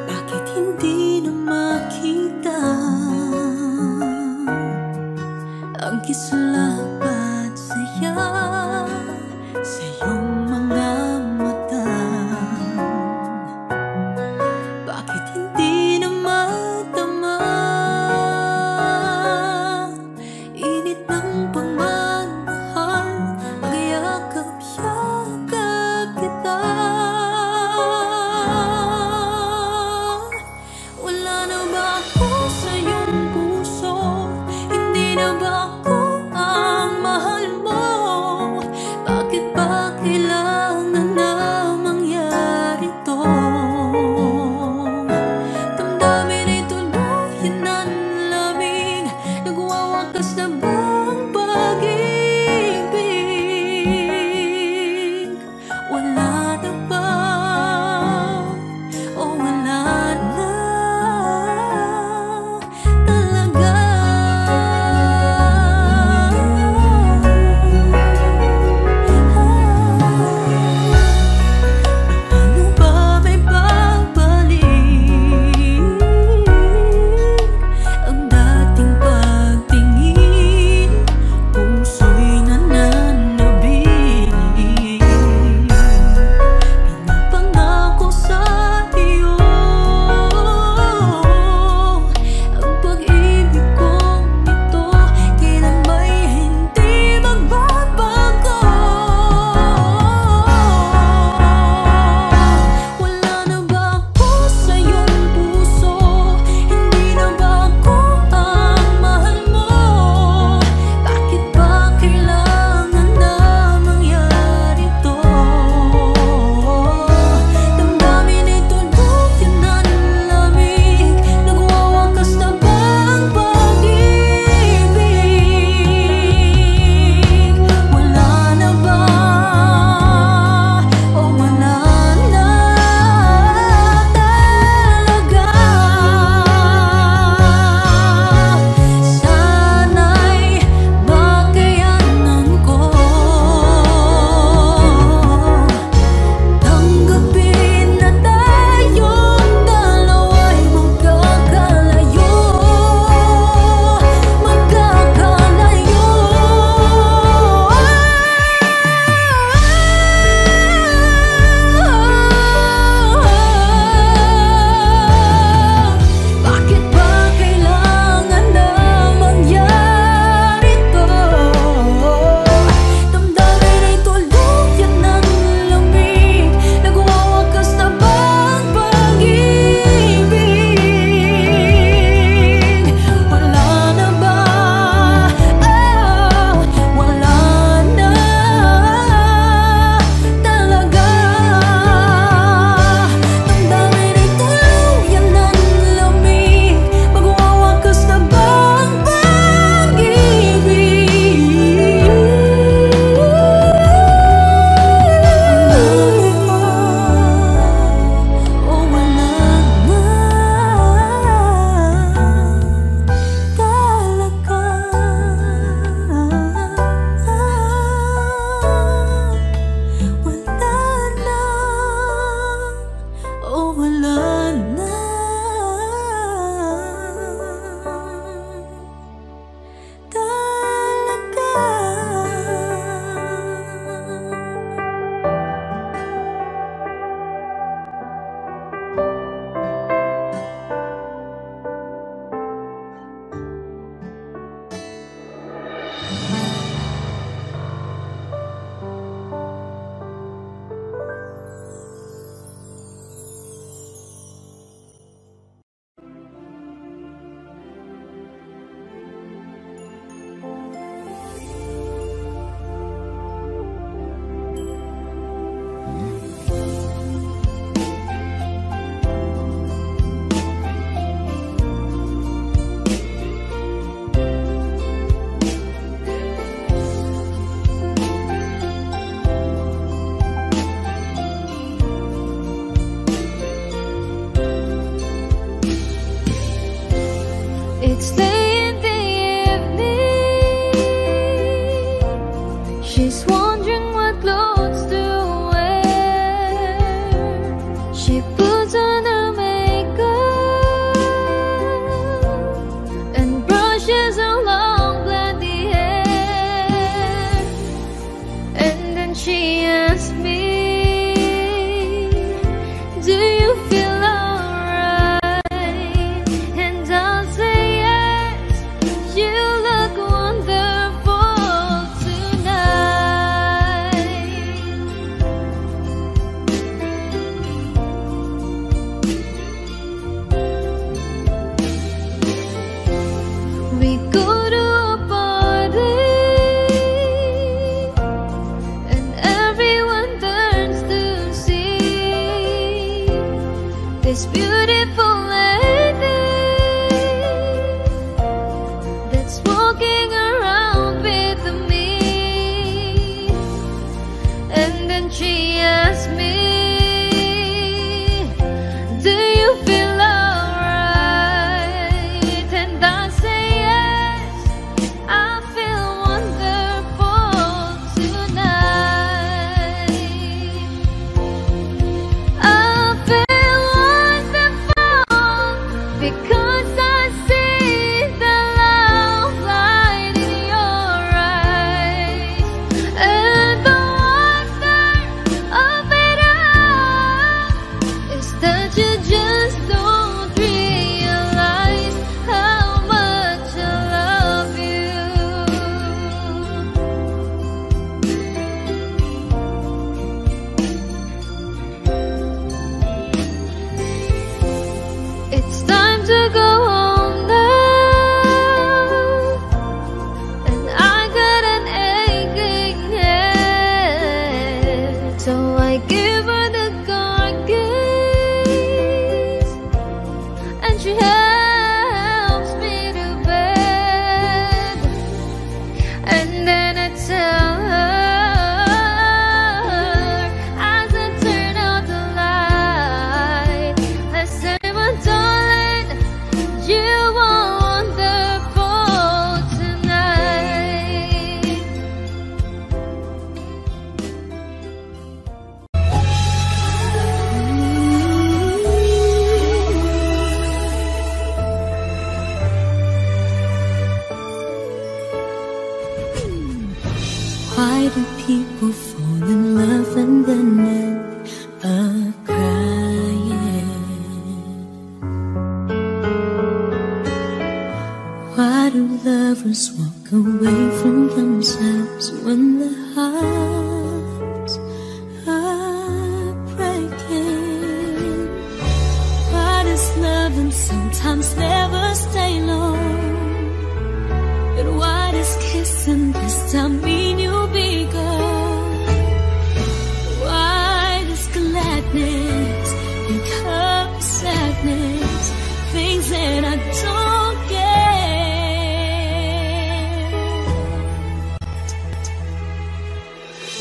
S2: bakit hindi na makita ang kislapat saya sa iyong mga mata? Bakit hindi na matama init ng pagmamahal? Magyakap-yakap kita.
S4: stay in the evening. She's wondering what clothes to wear. She puts on her makeup and brushes her long blondy hair. And then she asks me, do you feel alright? And I'll say yes, you look wonderful tonight. We go to a party and everyone turns to see this beautiful lady that's walking around with me. And then she asks me, do you feel alright? And I say yes, I feel wonderful tonight. I feel wonderful because I see the love light in your eyes. And the wonder of it all is that you just don't realize how much I love you. It's time to go home now, and I got an aching head. So I give her the car keys, and she helps me to bed. And then I tell her, as I turn out the light, I say, my darling, you are wonderful tonight.
S2: Why do people fall in love and then end up crying? Why do lovers walk away from themselves when their hearts are breaking? Why does loving sometimes never stay long? And why does kissing this time mean you'll be gone? Why does gladness become sadness? Things that I don't get.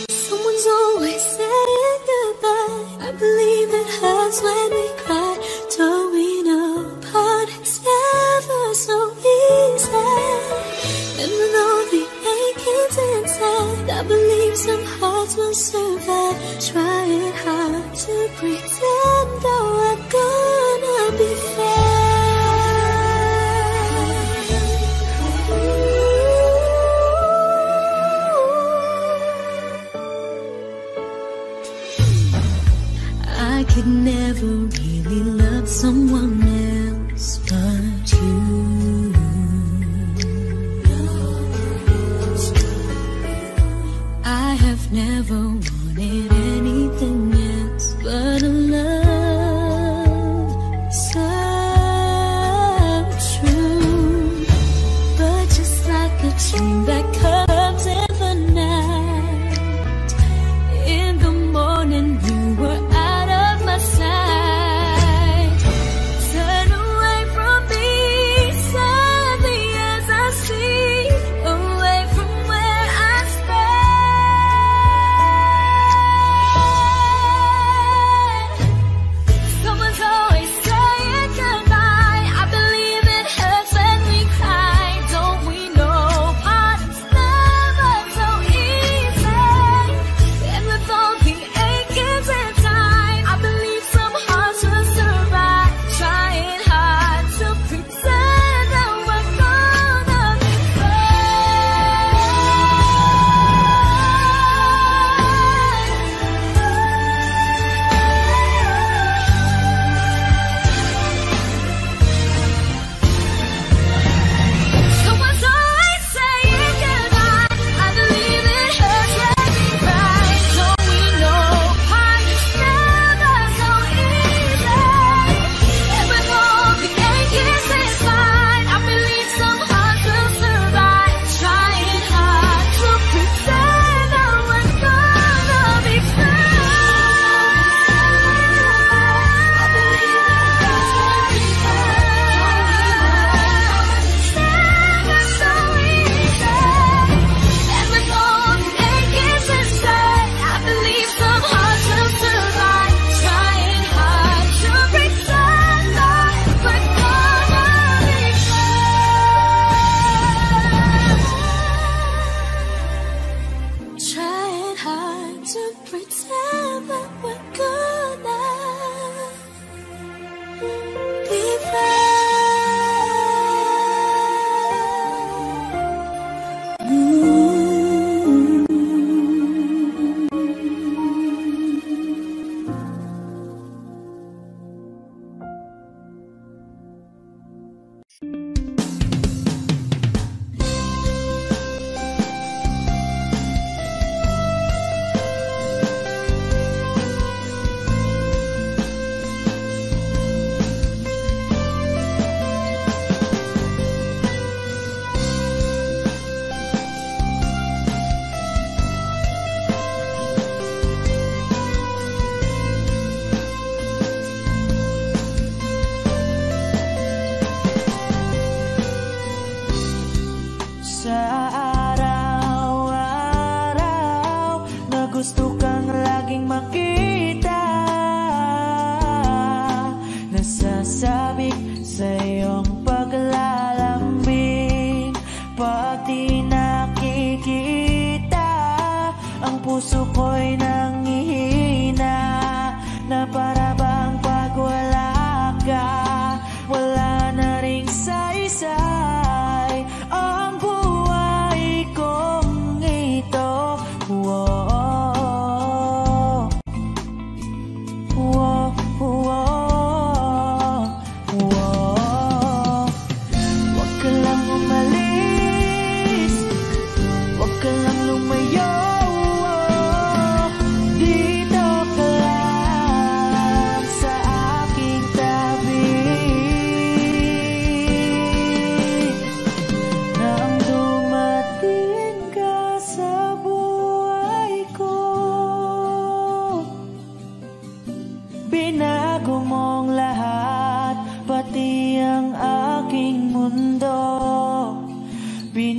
S2: Someone's always saying goodbye. I believe it hurts when we cry. Towing apart, it's never so easy.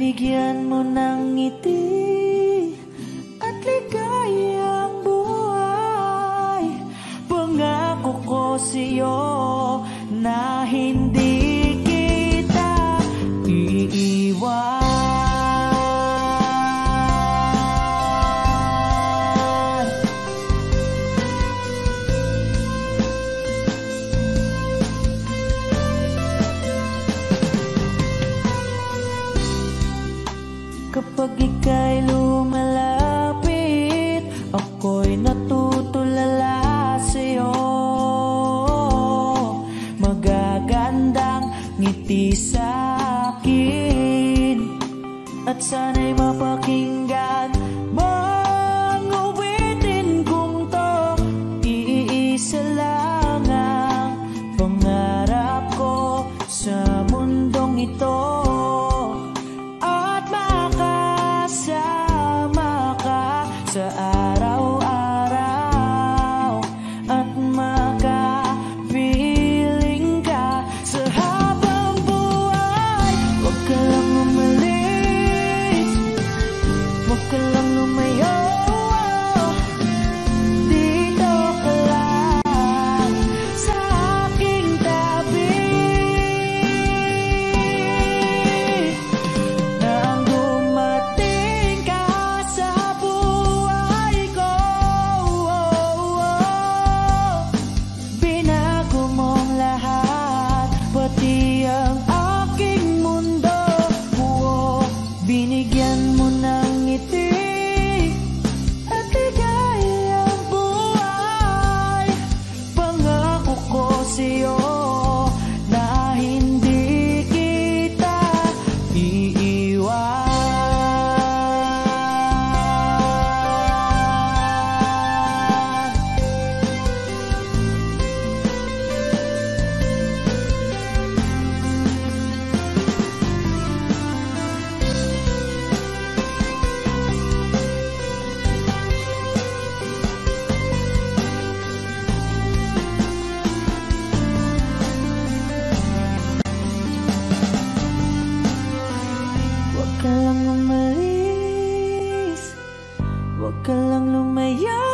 S6: binigyan mo ng ngiti at ligayang buhay. Pangako ko sa'yo na hindi kita iiwan. Kapag ika'y lumalapit, ako'y natutulala sa'yo. Magagandang ngiti sa'kin at sana'y mapakinggan mong uwitin kong to. Iisa lang ang pangarap ko sa mundong ito, sa araw-araw at makapiling ka sa habang buhay. Huwag ka lang umalis, huwag ka lang lumayo, dito ka lang sa aking tabi. Nang dumating ka sa pati ang aking mundo, binigyan mo ng ngiti at ligayang buhay. Pangako ko sa'yo na hindi kita iiwan. Huwag ka lang umalis, huwag ka lang lumayo,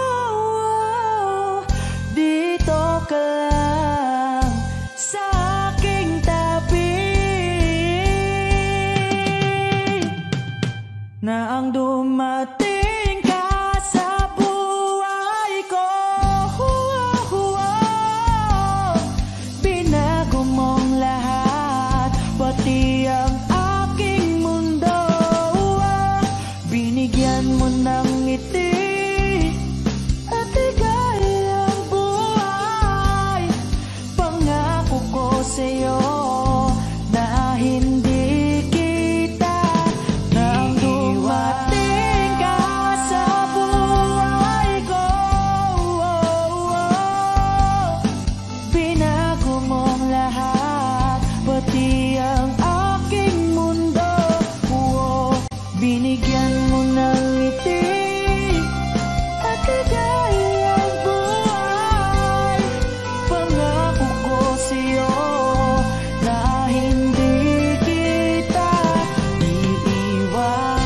S6: dito ka lang sa aking tabi. Na ang dumating ka sa buhay ko, binago mong lahat, pati ang binigyan mo ng ngiti at ligayang buhay. Pangako ko sa'yo na hindi kita nang dumating ka sa buhay ko. Binago mong lahat, pati ang aking mundo. Binigyan mo ng ngiti at ligayang buhay. Pangako ko sa'yo na hindi kita iiwan.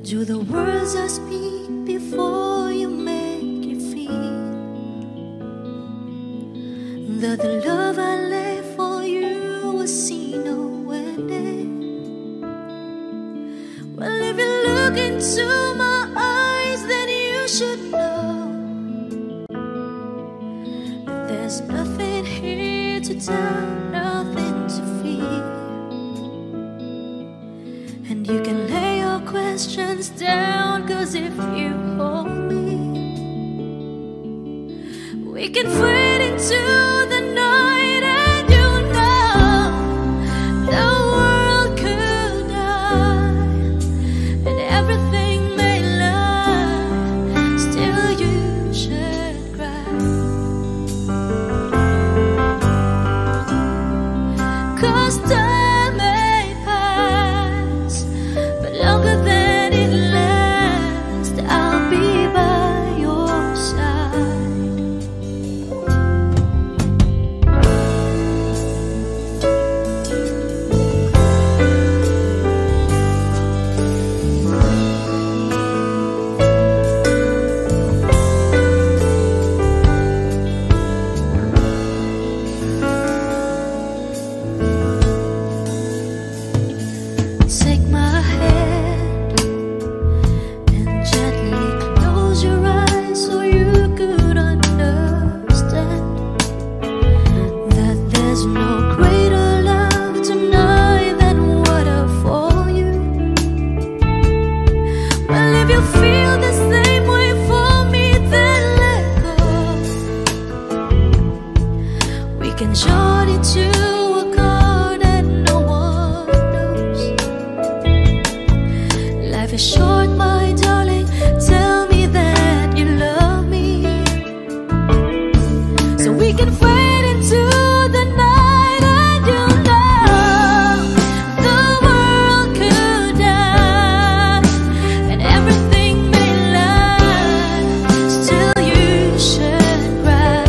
S6: Do the words I speak before you make you feel that the love I left for you was seen nowhere there? Well, if you look into my eyes, then you should know that there's nothing here to tell, nothing to fear. And you can lay your questions down, 'cause if you hold me, we can fade into the night. And you know the world could die and everything may lie, still you should cry. 'Cause time may pass, but longer than it lasts, I'll be by your side. Take my hand and gently close your eyes so you could understand that there's no greater love tonight than what I for you. Well, if you feel the same way for me, then let go. We can short it to a chord and no one knows. Life is short, my darling. Tell me that you love me, so we can fade into the night. And you know the world could die and everything may lie, still you should cry.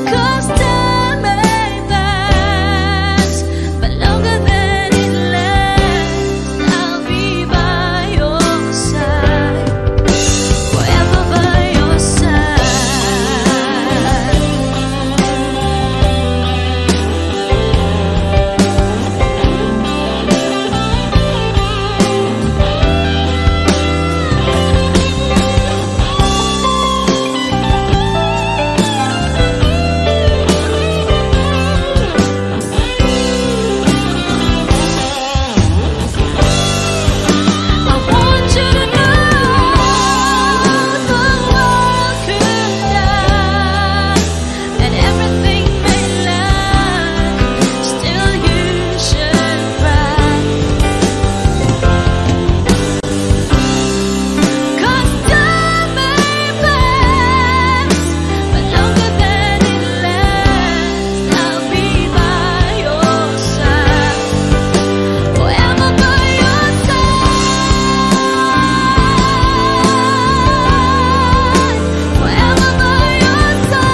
S6: 'Cause time may pass, but longer than it lasts, I'll be by your side, forever by your side. I want you to know the world could die and everything may lie, still you should cry. 'Cause time may pass, but longer than it lasts, I'll be by your side, forever by your side, forever by your side,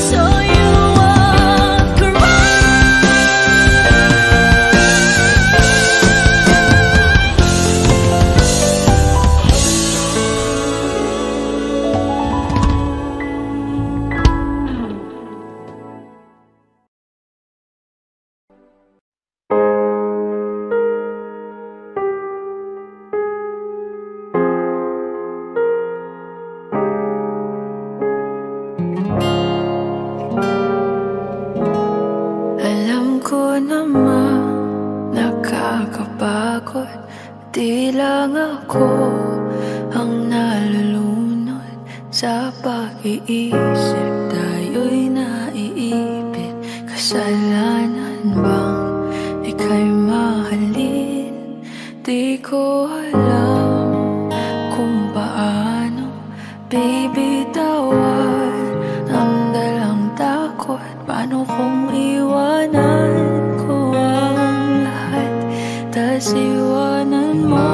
S6: so you won't cry.
S7: Alam ko naman nakakapagod, di lang ako ang nalulunod sa pag-iisip. Tayo'y naiipit, kasalanan bang ika'y mahalin? Di ko alam kung paano bibitawan ang dalang takot. Paano kung iwanan ko ang lahat, tas iwanan mo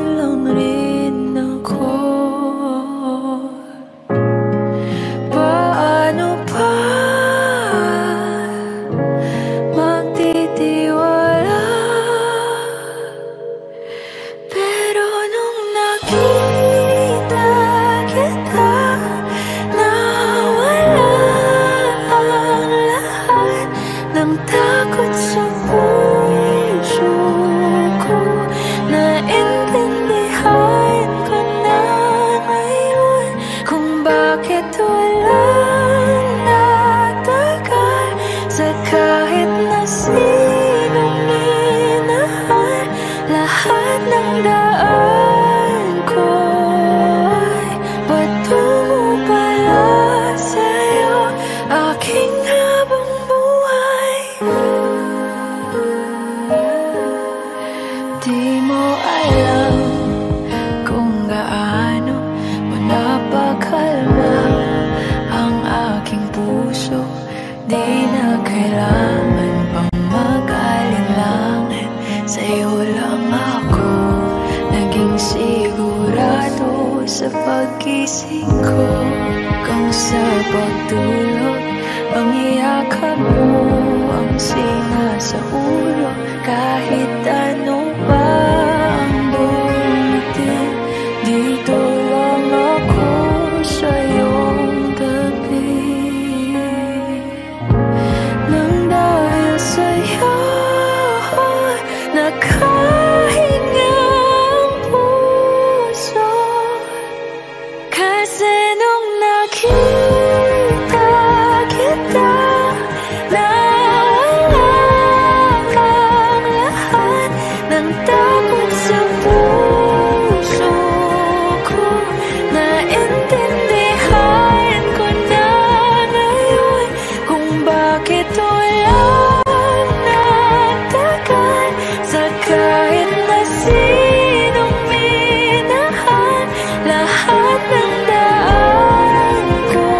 S7: lang rin ako? Paano pa magtitiwala? Pero nung nakita kita, pagising ko hanggang sa pagtulog. Ang iyakap mo ang singa sa ulo. Kahit ano pa ang dumating, dito lang ako sa iyong tabi. Nang dahil sa'yo nakahinga ang puso. Kasi nung nakita kita, nawala ang lahat ng takot sa puso ko. Naintindihan ko na ngayon kung bakit wala nagtagal sa kahit na sinong minahan. Lahat ng daan ko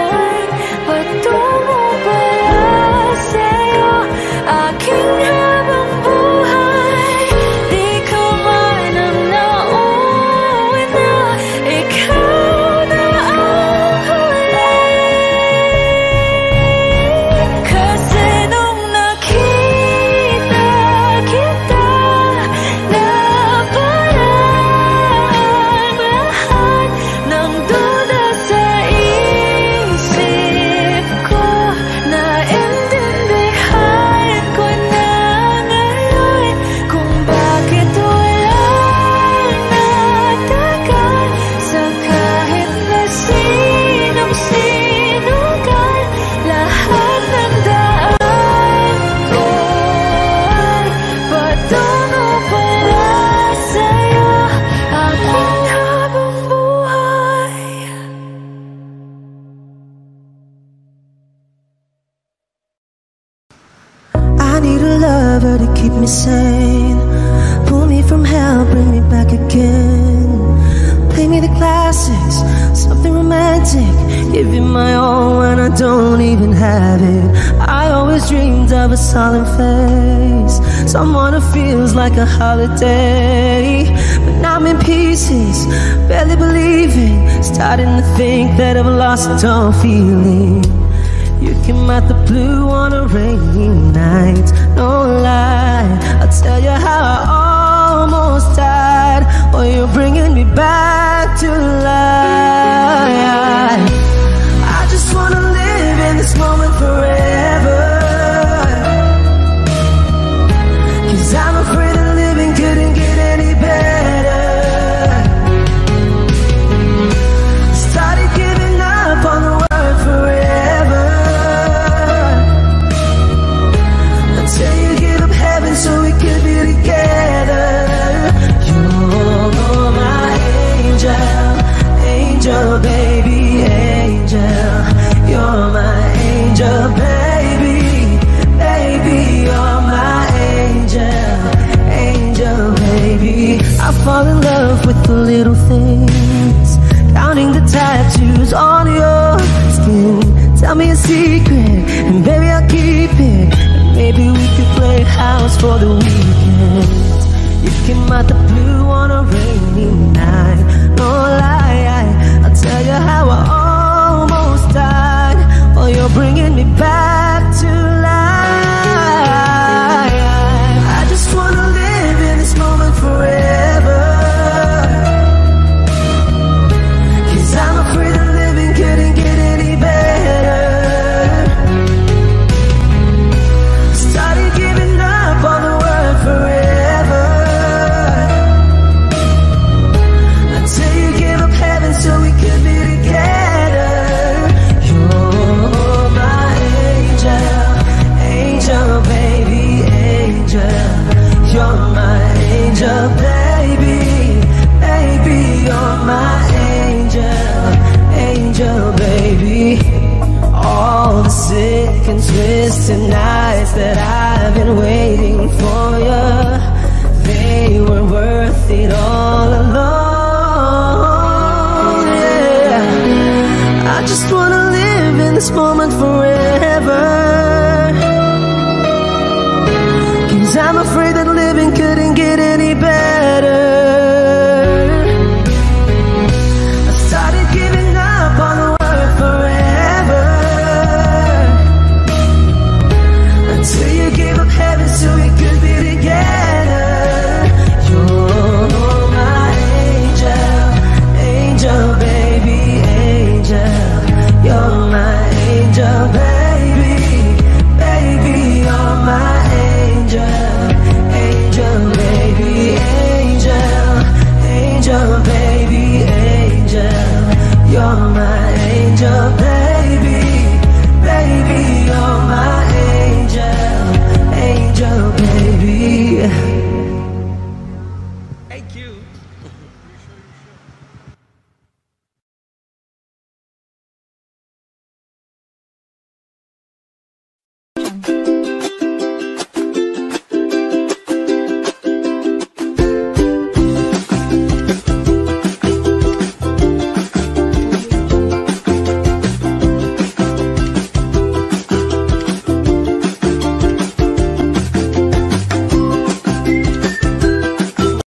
S7: ay patungo para sa'yo. Aking habang buhay, di ka man ang nauna, ikaw na ang huli. Kasi nung nakita kita, naparaan lahat ng duda sa isip ko. Naintindihan ko na ngayon kung bakit wala nagtagal sa kahit na sinong sinugal. Lahat ng daan ko ay patungo para sa'yo. Aking habang buhay.
S8: I need a lover to keep me sane. Pull me from hell, bring me back again. Play me the classics, something romantic. Give you my all when I don't even have it. I always dreamed of a solemn face, someone who feels like a holiday. But now I'm in pieces, barely believing, starting to think that I've lost all feeling. You came out the blue on a rainy night, no lie. I'll tell you how I almost died. Oh, you're bringing me back to life. I just wanna live in this moment forever, 'cause I'm afraid that living couldn't get any better. Started giving up on the word forever, until you give up heaven so we could be together. You're my angel, angel baby, angel. You're my angel baby, baby. You're my angel, angel baby. I fall in love with the little things, counting the tattoos on your skin. Tell me a secret, and baby I'll keep it. And maybe we could play house for the weekend. You came out the blue on a rainy night, no lie. I'll tell you how I almost died. Oh, you're bringing me back to life. I just wanna live in this moment forever, 'cause I'm afraid that living couldn't get any better. Started giving up on the word forever, until you give up heaven so we could be together. You're my angel, angel baby, angel. You're my angel baby, baby. You're my angel, angel baby. All the sick and twisted nights that I've been waiting for you, they were worth it all alone. Yeah, I just wanna live in this moment forever, 'cause I'm afraid